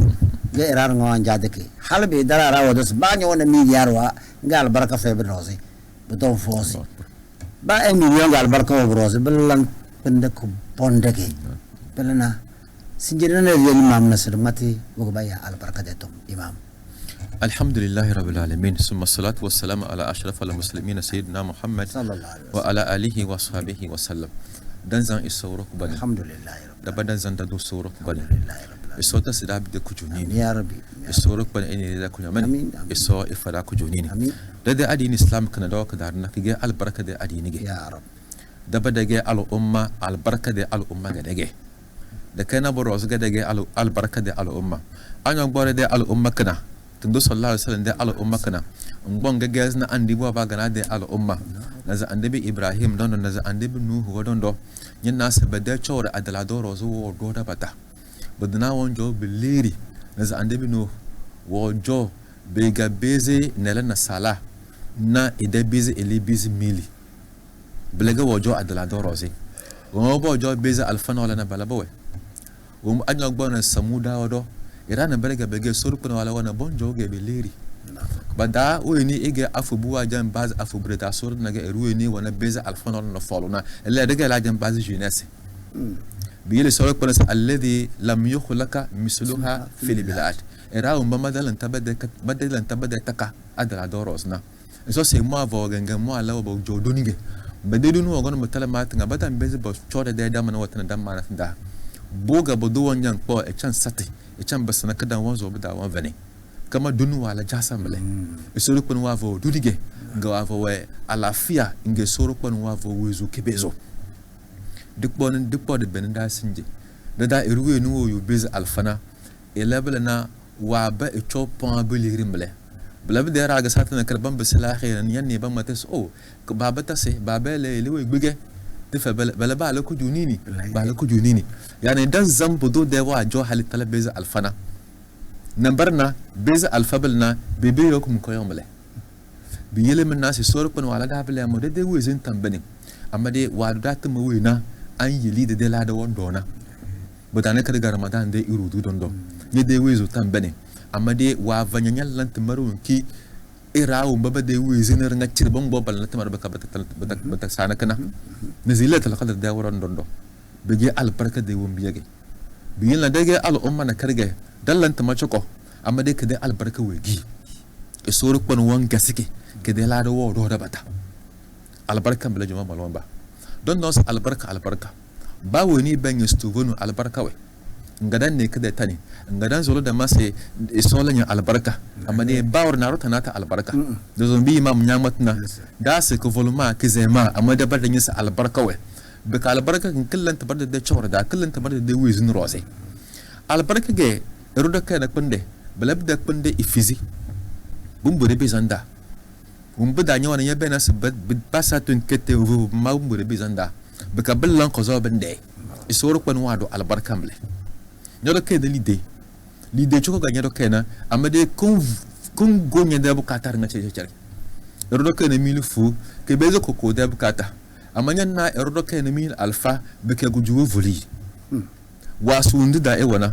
ge erar ngo njadeke halbe darara wados banyo na miliyarwa ngal baraka febrozi buton fosi ba en million ngal baraka febrozi belan pende ko bondeke belana sinjirana yeli mam nasir mati go baya al baraka de tom imam. Alhamdulillah rabbil alamin summa salatu wassalamu ala ashraf al muslimin sayyidina Muhammad wa ala alihi wa sahbihi wa sallam. Dans un isawrok bani alhamdulillah daba dan zanda do sawrok bani isota sidab de kujunini ya rabbi isawrok bani ene da kunyaman iso ifada kujunini da adin islam kana da ka darna kige al baraka de adini ge ya rab daba dage al umma al baraka de al umma ga dage da kana boros ga dage al baraka de al umma anyo gbore de al umma kana tundo sallallahu alaihi wasallam de al umma kana ngbon ga gezna andi bo ba gana de al umma naza annabi Ibrahim dondo naza annabi Nuhu dondo nyina sabada chawra adala doro zo do da bata badna wonjo bileri naza annabi Nuhu wojo bega beze nela na sala na ide beze ele beze mili blega wojo adala doroze wo bojo beze alfana wala na balabawe wo anya gbona samuda wodo irana blega bege sorukuna wala wana bonjo ge beleri bada weni ege afubuwa jan base afubreta sor naga eruweni wana beze alfana na folona ele daga la jan base jeunesse biyele sorukuna alladhi lam yukhlaka misluha fil bilad era umma madalan tabada taka adala dorosna so se mo avo ganga mo ala bo jodonige badedu no gono matala matanga batan beze bo chode de damana watana damana da boga bodo wanyan po e chan sati e chan basana kadan wanzo bida wan vene kama dunu wala jasa male e soro kon wavo dudige nga wavo we alafia nge soro kon wavo wezu kebezo dikbo de benda sinje da eruwe no wo yo beze alfana e level na wa ba e chopon abuli rimble blab de raga satana karban bisla khairan yanni ban matas o baba tase baba le lewe gbege te fa bala ba la ko junini yani dan zambu do de wa jo hal tala beza alfana nambarna beza alfabalna bebe yokum ko yomle bi yele min nasi sor ko wala da bele mo de wezin tambani amma de wa da ta mo wena an yili de la da wondona bodane kada ga ramadan de irudu dondo ne de wezo tambani amma de wa vanyanyal lant marun ki irawo baba de wezin nga cirbon bobal na tamar baka bata sana kana nazila tal qadar da waron dondo bege al barka de won biyage biyin la dege al umma na karge dallanta macoko amma de kede al barka wegi e soro kon won gasike kede la do wodo da bata al barka bela juma malon ba don nos al barka ba woni ban yestuvonu al barka we ngadan ne kede tani ngadan zolo da mase e solanya al barka amma ne bawr na rota nata al barka da zombi imam nyamatna da se ko voluma kizema amma da badan yisa al barka we beka al barka kin killan tabar da chawra da killan tabar da wezin rose al barka ge eruda kana kunde balab da kunde ifizi bumbure bizanda bumbuda nyawana yabena sabat basatun kete wu bumbure bizanda beka billan ko zo bende isoro kon wado al barka mle nyodo ke de lide choko ga nyodo kena amade kun gonya da bukata nga cece eruda kana milu fu ke bezo koko da bukata amanya na erodo ke na mil alfa beke gujuwo voli wasu ndu da ewana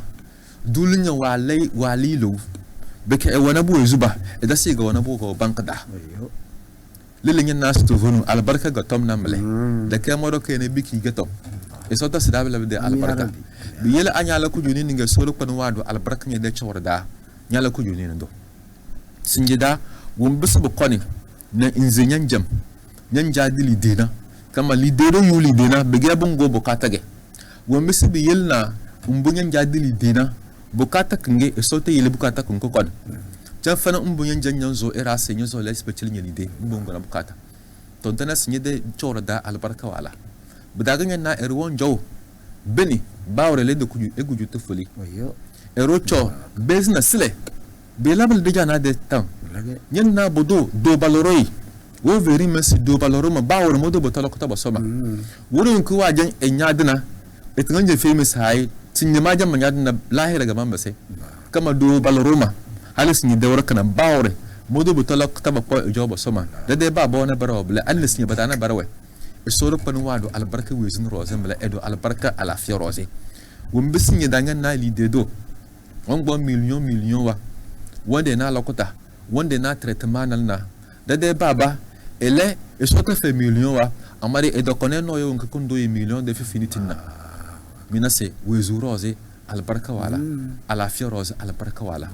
dulunya walilo beke ewana bu zuba eda si ga wana bu ko bankada lilinya nas to vonu albarka ga tom na male da ke modo ke ne biki ga tom e sota sida bela de albarka bi yela anyala ku juni ninga solo kon wado albarka nya de chorda nyala ku juni ndo sinjida wumbisu bu koni na inzenyan jam nyan jadili dina kama lidero yuli dina bege bungo bukata ge wamisi bi yelna umbunyan jadili dina bukata kinge esote yele bukata kunko kon jafana umbunyan janyan zo era senyo zo les special nyalide umbungo na bukata tontana sinye de chorda albarka wala budaganyan na erwon jaw beni bawre le de kuju eguju tufuli ero cho business le be label de jana de tam nyen na bodo do baloroi wo veri mesi do baloroma bawor modo botalo ko taba soba wurin ku wajen enyadina etnganje famous hay tinne majan manyadina lahira gaban base kama do baloroma halis ni dawra kana bawore modo botalo ko taba ko jobo soma dade ba bona baraw bla alis ni badana barawe isoro pan wado albarka wezin roze bla edo albarka ala fi roze wumbisin ni dangan na lidedo on bo million wa wande na lokota wande na traitement na dade baba ele esota fe million wa amari edo konen no yo nkundo e million de fi finitina mina se wezu roze albarka wala ala fi roze albarka wala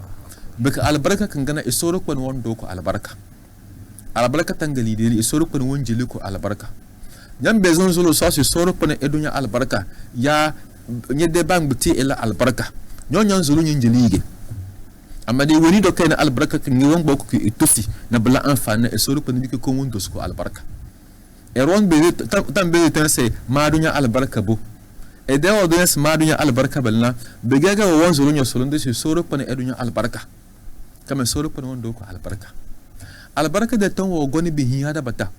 beka albarka kangana isoro kon wondo ko albarka tangali de isoro kon wonjili ko albarka nyam bezon zolo so isoro kon edunya albarka ya nyede bang buti ela albarka nyon zulu nyinjili amma dai wani do kayna albarka kan ngiwon boko ki itufi na bala anfana e soro ko ndike ko won ko albarka e ron be tam be tan se madunya albarka bo e de o do se madunya albarka balna be gaga won zulu nyo solo ndese soro ko ne edunya albarka kama soro ko won do ko albarka de ton wo goni bi hin hada bata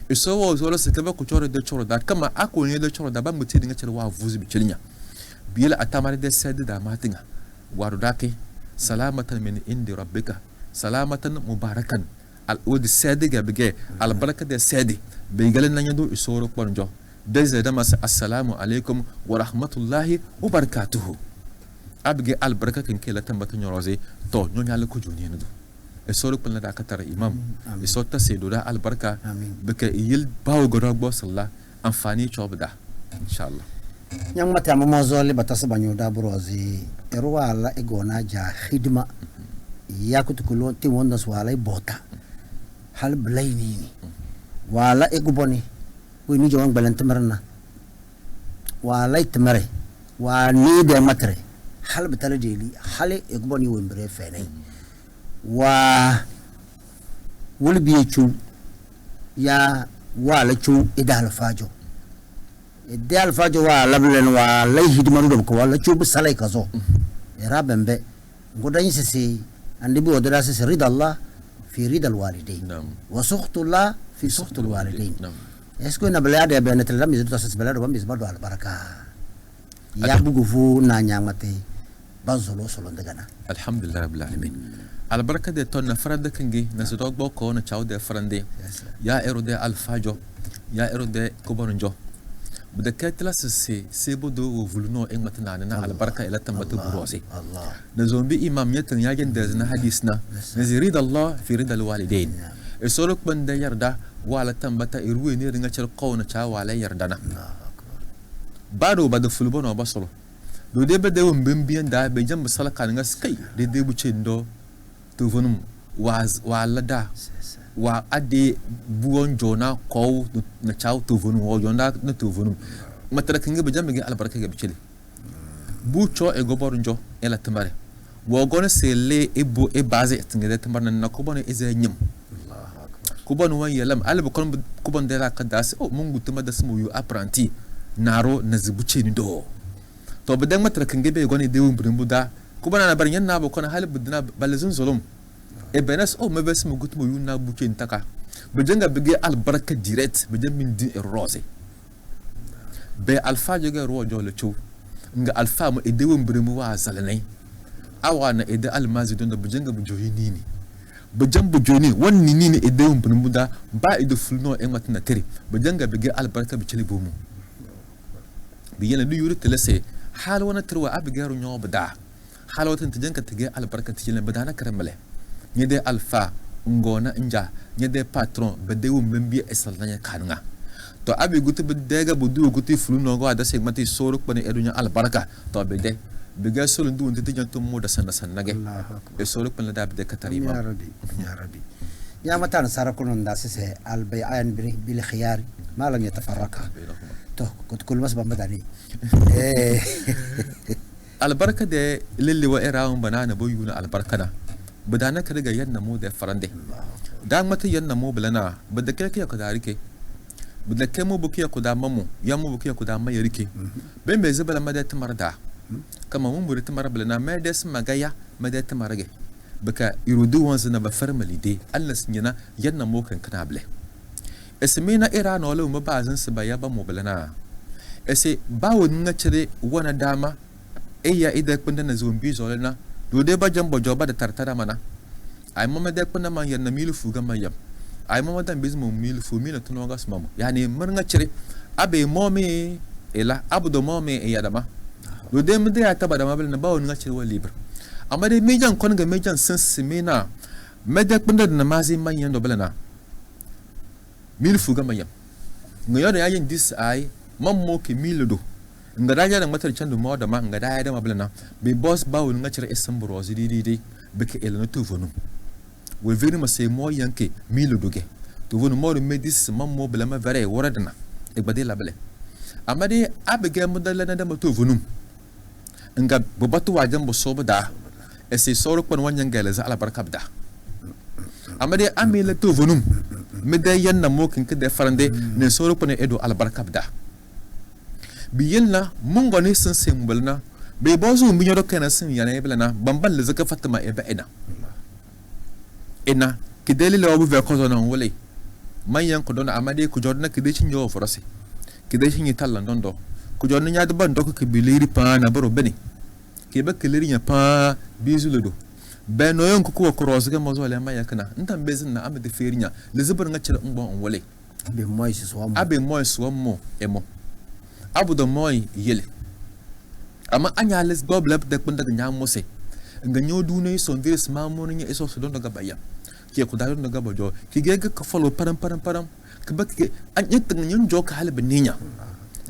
e so wo zolo se kaba ko choro de choro da kama ako ne de choro da ba muti dinga chero wa vuzi bi chilinya biyela atamare de sede da matinga waru dake salamatan min indi rabbika salamatan mubarakan al odi sede ga bege al baraka de sede be galen nan yando isoro kwanjo deze da mas assalamu alaikum wa rahmatullahi wa barakatuhu abge al baraka kin kela tambata nyoroze to nyonyal ko joni ndu isoro kwanla da katara imam isota sedo da al baraka beke yil bawo gorogbo sallah amfani chobda inshallah yang mata mamazoli batasa banyo da brozi erwa la egona ja khidma ya kutukulo ti wonda swala bota hal blaini ni wala eguboni wi ni jawang balantamarna wala itmare wa ni de matre hal bitala jeli hal eguboni wembre fene wa wulbiye chu ya wala chu idal fajo idal fajo wa lablen wa lay hidmaru do ko wala chu bisalay kazo era bembe ngodan sisi andi bi odara sisi rida Allah fi rida alwalidain wa sukhtu Allah fi sukhtu alwalidain esko na balade be na telam yidu tasas balade bambis bado al baraka ya bugu fu na nyamate bazolo solo ndagana alhamdulillah rabbil alamin al baraka de ton farande kangi na so dog boko na chawde farande ya erode al fajo ya erode kobonjo bada ketla se bodo wo vulno en matana na al baraka ila tambatu burosi Allah na zombi imam yatan yagen da na hadisna nazirid Allah fi rid al walidain esolok banda yarda wala tambata irwe ne ringa cer qawna cha wala yardana bado bada fulbono basolo do de be de won bembiyan da be jam salaka nga skai de bu cendo to vonum wala da wa ade buon jona ko na chaw to vonu o jonda na to vonu matara kinga be jambe al baraka ga bicele bu cho e gobor njo ela tamare wo gona sele ebo e base tinga de tamar na ko bono eze nyim Allahu akbar ko bono wan yalam al bu kon ko bon de la kadas o mungu tuma da sumu yu apprenti naro na zibuce ni do to be dan matara kinga be gona de wumbrin buda ko bana na bar yan na bo kon hal budna balazun zulum e benas o mabes mu gutmo yuna buke ntaka bejenga bege al baraka direct bejem min di rose be alfa joga ro jole chu nga alfa mu ede wombre mu wa zalanai awana ede almazi don da bejenga bu joyi nini bejem bu joni wonni nini ede wombre mu da ba ede fulno e matna teri bejenga bege al baraka bi chele bomu bi yana du yuri telese hal wana terwa abgaru nyob da hal watan tijanka tige al baraka tijele badana karamale nyede alfa ngona nja nyede patron bedewu membi esalanya kananga to abi gutu bedega bodu gutu fulu no go ada segmati soruk bani edunya al baraka to bede bega solo ndu nte janto mo da sanna sannage e soruk bani da bede katarima ya rabbi ya matan sarakun nda sese al bayan bil khiyar ma lam yatafarraka to kut kul masba madani al baraka de lilli wa iraun banana boyuna al barakana badana ka daga yanna mu da farande dan mata yanna mu bulana bada kai ka darike bada kai mu bukiya ku da mamu ya mu bukiya ku da mai rike ben be zabala mada tamarda kama mun buri tamar bulana mai da sun magaya mada tamarage baka irudu wanzu na ba farmalide Allah sunyana yanna mu kan kana bule esmina ira no lo mu ba zan su ba ya ba mu bulana ese ba won na cire wana dama eya ida kunda na zombi zolana do de ba jambo joba da tartara mana ay mama de kuna man yanna milu fuga mayam ay mama dan bizmo milu fu milu tuno gas mama yani mar nga cire abe momi ela abdo momi e yadama do de mde ya tabada mabel na bawo nga cire wa libre amma de mejan kon ga mejan sensimina mede kunda na mazi man yando belana milu fuga mayam nga yoda yayin dis ay mammo ke milu do nga daja da matar can da mo da ma nga daya da mablana be boss bawo nga cire esan brozi di beke elana to vonu we veri ma se mo yanke milo doge to vonu mo medis mammo blama vere woradna e bade labele amade abege modalla na da to vonu nga bobatu wajan bo so bada e se soro kon wanyan gele za ala barkabda amade amila to vonu mede yanna mo kin ke de farande ne soro kon edo ala barkabda biyella mungo ne sun sembalna be bozu mbinyo do kana sun yana ebelana bamban le zaka fatima eba ena kideli le obu ve ko zona wole mayan ko dona amade ku jodna kide cin yo forose kide cin yi tallan dondo ku jodna nyaade ban doko ke bileri pa na baro beni ke ba keleri nya pa bizulo do ben no yon ko cross ga mo zo le ma yakna ntan bezin na amade ferinya le zubar nga cire ngbo on wole be moy si so abe moy so mo emo abu do moy yele ama anya les goblab de kun daga nyam mose nga nyodu ne so virus ma mo ne eso so don daga bayam ke ku da don daga bojo ki ge ka follow param ka bak ke an yetta nyon joka hal beninya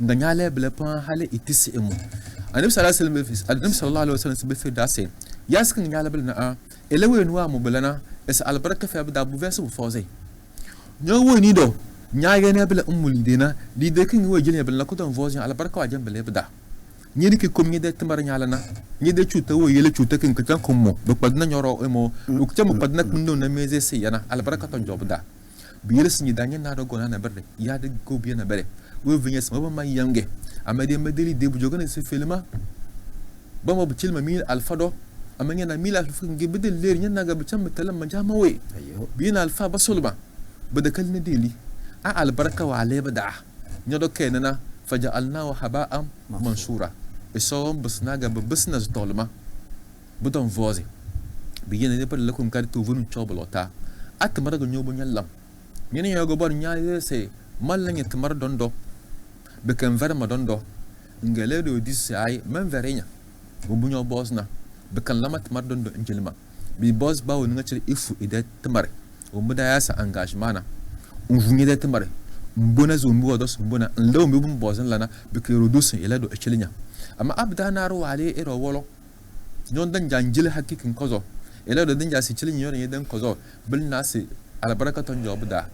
nga nyale bele pa hal itisi emo annabi sallallahu alaihi wasallam sibe fi dase yaskin nyale bele na elewe nuwa mo belana es albaraka fa da bu verse bu foze nyowo ni do nyaaga ne bele umuli dena di de kin wo jine bele ko don voisin albaraka wa jam bele bada ñi ki kom ñi de tamar ñala na ñi de chuta wo yele chuta kin ka tan mo do padna ñoro emo du ko tam padna kun do na meze se yana albaraka ton jobda bi yele sinyi da ñi na do gona na berde ya de ko bi na bere wo vignes mo ba may yange amade madeli de bu jogana se filma ba mo bu cilma mil alfado amanya na mil alfa ngi bedel leer ñi na ga bu tam talam ma jama we bi na alfa ba sulba ba de kal na deli a albaraka wa ale bada ñodo kenana فجعلناه حباء منشورا بسوم بسناغا ببسنس طولما بدون فوزي بيجينا نبر لكم كاري توفون تشوبلوتا اتمر غو نيوبو نيلام ني يوغو بور نياي سي مالا ني تمر دوندو بكم فرما دوندو ngale do dis ay men verenya bu ñoo bosna bekan lama tmar dondo injilma bi boss bawo nga ci ifu ide tmar o muda ya sa engagement na on vunye de tmar mbona zo mbo dos mbona ndo mbo mbozan lana bike rodus ila do echelinya ama abda naru wale ero wolo nyon dan janjil hakikin kozo ila do dan jasi chelinya yon yedan kozo bil nasi ala barakaton jobda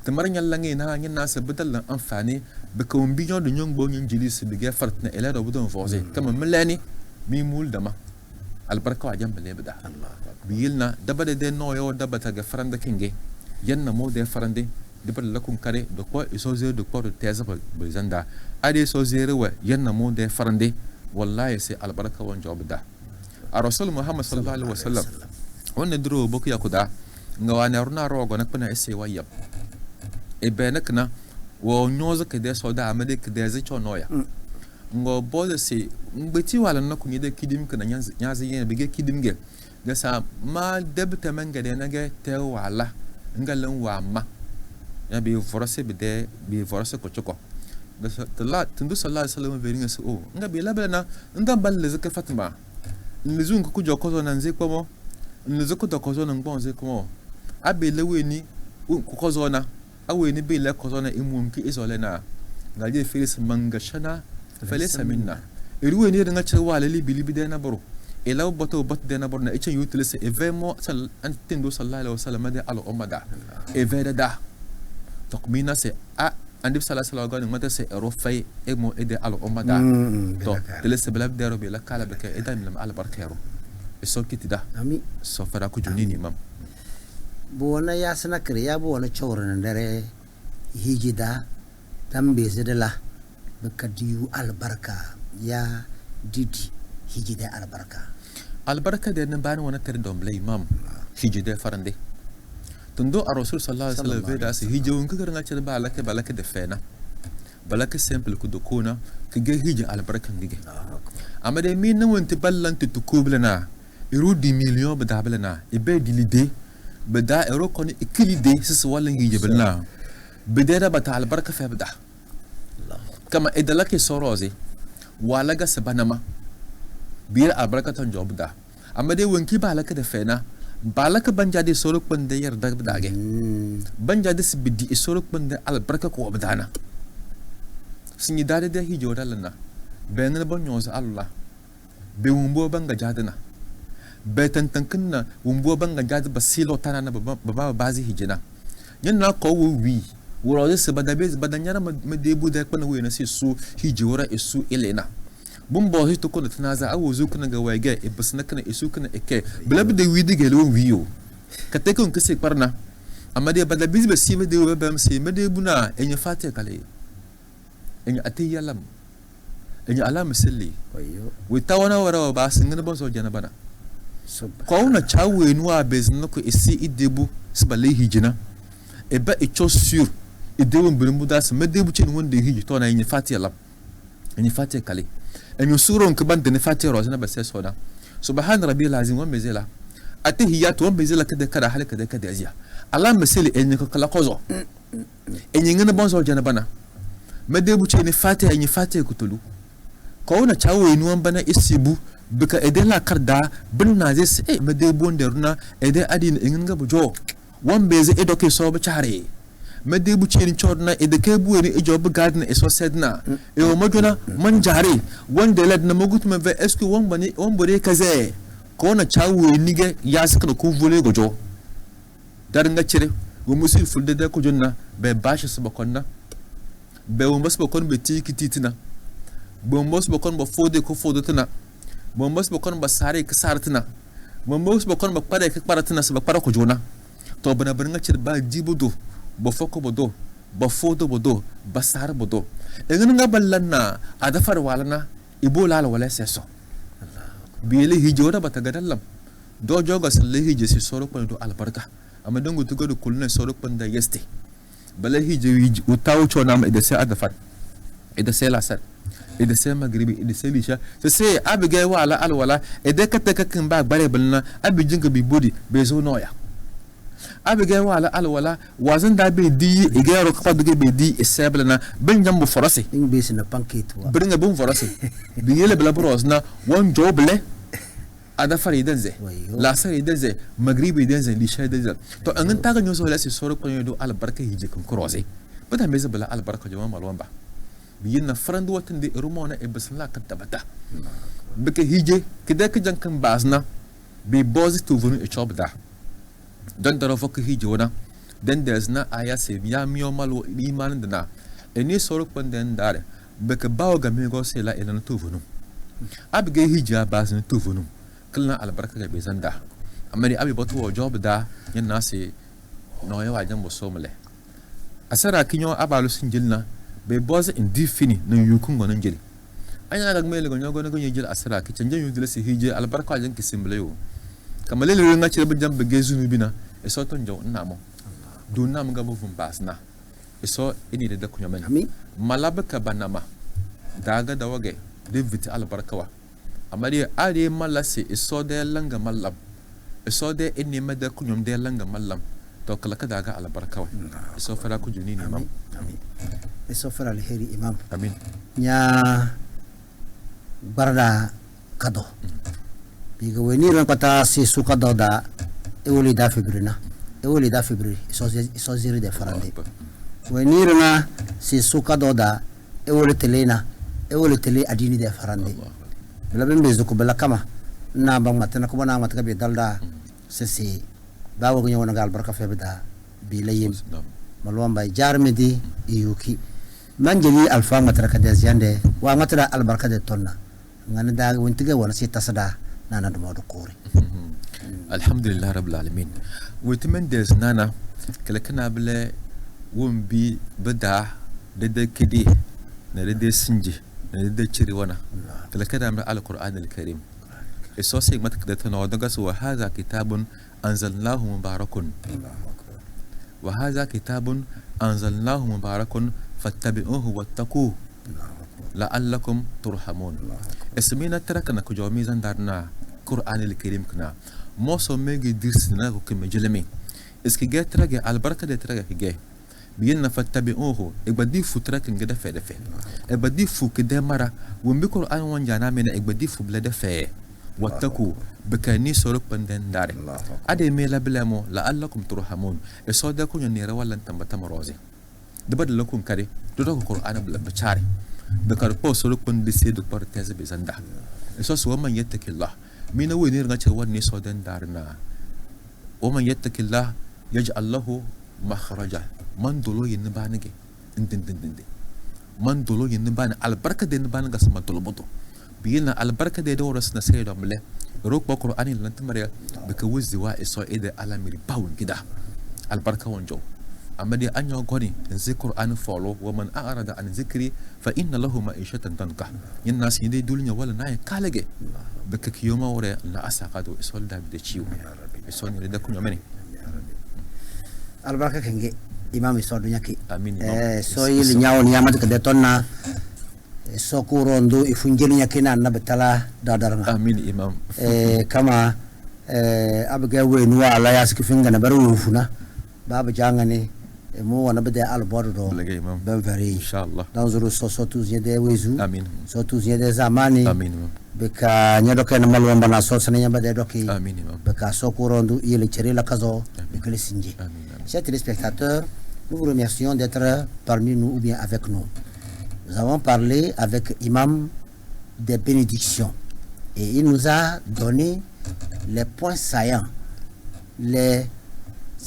tamar nyalla ngi na ngi nasi bedal lan amfani bike umbi nyon do nyon bo nyon jilis bige fartna ila do budon foze kama melani mi mul dama al baraka wajam bele beda biyilna dabade de noyo dabata ga faranda kinge yanna mo de farande dipar lakum kare de quoi isozer de quoi de teza bezanda ade sozer wa yanna mo de farande wallahi sai albaraka wan jobda a rasul muhammad sallallahu alaihi wasallam wannan duro boku yakuda nga wana runa rogo nak pana ese wayab e benakna wo nyoza ke de soda amade ke de ze chonoya ngo boze se ngbeti wala na kunye de kidim kana nyazi yen bege kidim ge gasa ma debta manga de nage te wala ngalan wa ma ya bi forase bi forase ko choko gasa tala tundu sallallahu alaihi wasallam veringa so nga bi labela na nda balle zaka fatima nlizungu ku joko zo nanze komo nlizuku to kozo nan bon ze komo abe leweni ku kozo na aweni be le kozo na imum ki izole na ngaje filis manga shana falesa minna iruweni da ngache wala li bilibi de na baro elaw bato bat de na baro na ichen yutilise evemo sal antindo sallallahu alaihi wasallam de al ummada eveda da tokmina se a andi sallallahu alaihi wasallam mata se rofay emo ede al ummada to telese belab de robi la kala beke edam lam al barkero so kitida ami so fara ku junini mam bona ya sana kriya bona chawran dare hijida tambe zedala bakadiyu albarka ya didi hijida albarka de nan bani wana tere domble imam hijida farande tundo a rasul sallallahu alaihi wasallam veda se hijawun kagar nga cede balaka de fena balaka simple ku do kona ke ge hija albarka ndige amade min nan wonte ballanti to kublana iru di million badablana ibe dilide bada ero kon ikilide sis wala hija balna bedera bata albarka fa bada kama idalake sorozi wala ga sabanama bir albarka tan jobda amade wonki balaka de fena balaka banjade sorok bande yarda dage banjade sibidi sorok bande albarka ko badana sinyi dade de hijo dalana benal bonyoza allah be wumbo banga jadana be tantankinna wumbo banga jad basilo tanana baba bazi hijina yanna ko wi wuro se badabe badanyara madebu da kana wena se su hijora isu elena bumbo hito ko tanaza awuzu kana ga wage e basna kana isu kana eke blab de wi de gelo wiyo kate ko kese parna amade badabe be sime de be se madebu na enya fate kale enya atiyalam enya alam selli wayo wi tawana wara ba singana bon so jana bana ko na chawe nuwa bezna ko isi idebu sbale hijina e ba e chosur idewu mbirimu das madebu chen wonde hiji to na enya fatiyalam enya fate kale enyo suron ke bande ne fate roza na base soda subhan rabbil azim wa mezela ate hiya to be zela kada kada hal kada kada azia ala mesele enye ko kala kozo enye ngana bonzo jana bana mede bu ce ni fatiha enye fatiha kutulu ko na chawo enu bana isibu bika eden la karda bin na zes mede bu nderuna ede adin nganga bu jo wan beze edoke so ba chare mede bu ce ni chodna ede ke bu ni ejob garden eso sedna e o majona man jare wanda lad na magut ma ve est ce que wan bani on bore kaze ko na chawo nige ya saka ko vole gojo dar nga cire wo musul fulde de ko jonna be bashi su bakonna be wo mas bakon be tiki titina bo mos bakon ba fode ko fode tana bo mos bakon ba sare ka sartina bo mos bakon ba pare ka paratina su ba para ko jona to bana bana nga cire ba jibudo ba foko bodo ba fodo bodo ba sar bodo engin nga ballanna adafar walana ibola wala seso biyele hijora bata gadallam do joga salle hije si soro ko do albarka amma dango to godo kulne soro ko da yeste bala hije utawo chona ma ida sai adafat ida sai lasar ida sai magribi ida sai lisha sai abiga wala alwala ida kata kakin ba bare balna abijin ga bibodi be zo noya abiga wala alwala wazan da be di igero ko do be di isablana ben jambo forase be sina panketwa bringa bun forase biyele bla brosna won joble ada fari denze la sari denze magribi denze lisha denze to an ta ga nyoso la si soro ko do albarka hije kan croise bada meza bala albarka jama malwan ba biyina frandu watan de rumona e basla kan tabata beke hije kida ka jankan basna be bozi to vunu e chobda dan daro fok hije wona dan desna aya se ya miyo malo iman dana eni soro ko den dare beke bawo ga me go se la elan to vunu abge hije basna to vunu kalna albarka ga bezanda amma ni abi batu wo job da yan nasi no ya wajan bo somle asara kinyo abalu sinjilna be boz indifini na yukun gonan jili anya ga mele gonyo gonan gonyo jil asara ki canje yu dile si hije albarka jan ki simble yo kamale le nga ci be jambe gezunu bina e so ton jaw namo do nam ga bo fum basna e so ini de kunyo men malabaka banama daga da wage deviti albarka wa amari ari malasi iso de langa mallam iso de inni mada kunyum de langa mallam to kala kada ga albarka wa iso fara ku juni ni imam amin iso fara alheri imam amin nya barda kado biga weni ran pata si su kado da e woli da february iso ziri de farande weni ran si su kado da e woli tele adini de farande laben bezo ko bela kama na bang matana ko bana mataka be dalda sesi bawo ko nyona gal barka febda bi layim malwan bay jarmedi yuki manjeli alfa matara ka deziyande wa matara albarka de tonna ngana da wontiga wona si tasada nana do modo kore alhamdulillah rabbil alamin witimen des nana kala kana bele wombi bada de kidi na de sinji da ciri wana kala kada min alquran alkarim isosi matak da tana daga su wa hadha kitabun anzalnahu mubarakun wa hadha kitabun anzalnahu mubarakun fattabi'uhu wattaqu la'allakum turhamun ismina tarakana ku jawmi zandarna qur'an alkarim kana moso megi dirsina ko kemjelemi eski getrage albarka de trage ge biyinna fattabi'uhu ibadi futra kan gada fe da fe ibadi fu kida mara wumbi qur'an wan jana mena ibadi fu bla da fe wattaku bakani soro panden dare ade me la bilamo la'allakum turhamun e so da kun ne rawalan tambata marozi dabad lakum kare to da qur'an bla bachare bakar po soro pande se do parteze bezanda e so so man yattakillah mina wani ringa ce wanne so dan darna o man yattakillah yaj'al lahu makhraja man dolo yin banige indindindinde man dolo yin ban albarka de baniga sama dolo boto biyina albarka de doras na sai do mle rok ba qur'ani lan tamare bika wuzdi wa iso ide alamiri bawun gida albarka wonjo amma de anyo goni in zai qur'ani follow wa man a'rada an zikri fa inna lahu ma'ishatan danka yin nas yin de dulnya wala na kalage bika kiyoma wore na asaqado iso da de ciwo iso ni da kunya meni albarka kenge imam iso dunya ki amin so yili nyawo nyamat ka de tonna so kurondo ifunjeli nyakina na betala dadaranga amin imam kama abga we nuwa ala yaski finga na baru funa baba jangane mo wana bade al bordo ben veri inshallah dans le sotu yede wezu amin sotu yede zamani amin beka nyedo ken malwa bana so sene nyamba de doki amin beka sokurondu ile chere la kazo beka le sinji. Chers téléspectateurs, nous vous remercions d'être parmi nous ou bien avec nous. Nous avons parlé avec Imam des bénédictions et il nous a donné les points saillants, les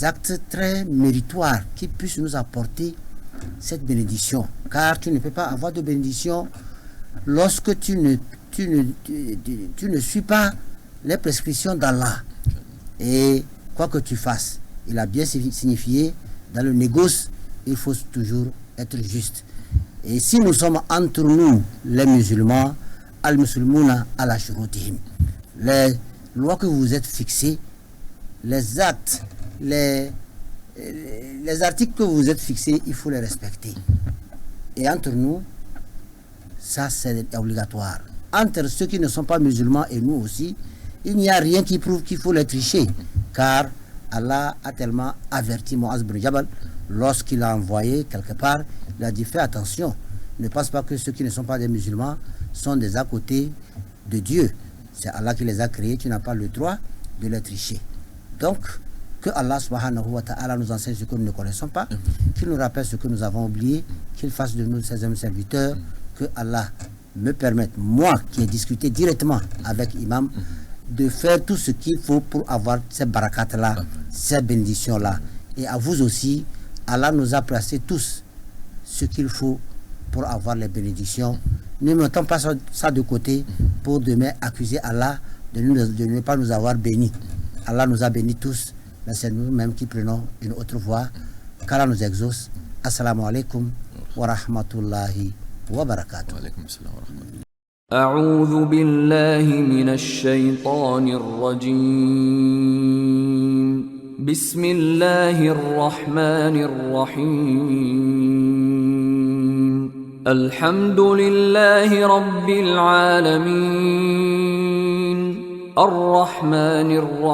actes très méritoires qui puissent nous apporter cette bénédiction. Car tu ne peux pas avoir de bénédiction lorsque tu ne suis pas les prescriptions d'Allah. Et quoi que tu fasses, il a bien signifié, dans le négoce, il faut toujours être juste. Et si nous sommes entre nous, les musulmans, al-musulmouna ala shurutihim, les lois que vous êtes fixées, les actes, les articles que vous êtes fixés, il faut les respecter. Et entre nous, ça c'est obligatoire. Entre ceux qui ne sont pas musulmans et nous aussi, il n'y a rien qui prouve qu'il faut les tricher. Car Allah a tellement averti Muaz bin Jabal lorsqu'il a envoyé quelque part, il a dit fais attention, ne pense pas que ceux qui ne sont pas des musulmans sont des à côté de Dieu. C'est Allah qui les a créés, tu n'as pas le droit de les tricher. Donc, que Allah subhanahu wa ta'ala nous enseigne ce que nous ne connaissons pas, qu'il nous rappelle ce que nous avons oublié, qu'il fasse de nous ses hommes serviteurs, que Allah me permette, moi qui ai discuté directement avec Imam, de faire tout ce qu'il faut pour avoir ces barakats-là, ces bénédictions-là. Et à vous aussi, Allah nous a placé tous ce qu'il faut pour avoir les bénédictions. Ne mettons pas ça de côté pour demain accuser Allah de ne pas nous avoir bénis. Allah nous a bénis tous, mais c'est nous-mêmes qui prenons une autre voie. Qu'Allah nous exauce. Assalamu alaikum wa rahmatullahi wa barakatuh. Wa alaikum assalam wa rahmatullahi. أعوذ بالله من الشيطان الرجيم بسم الله الرحمن الرحيم الحمد لله رب العالمين الرحمن الرحيم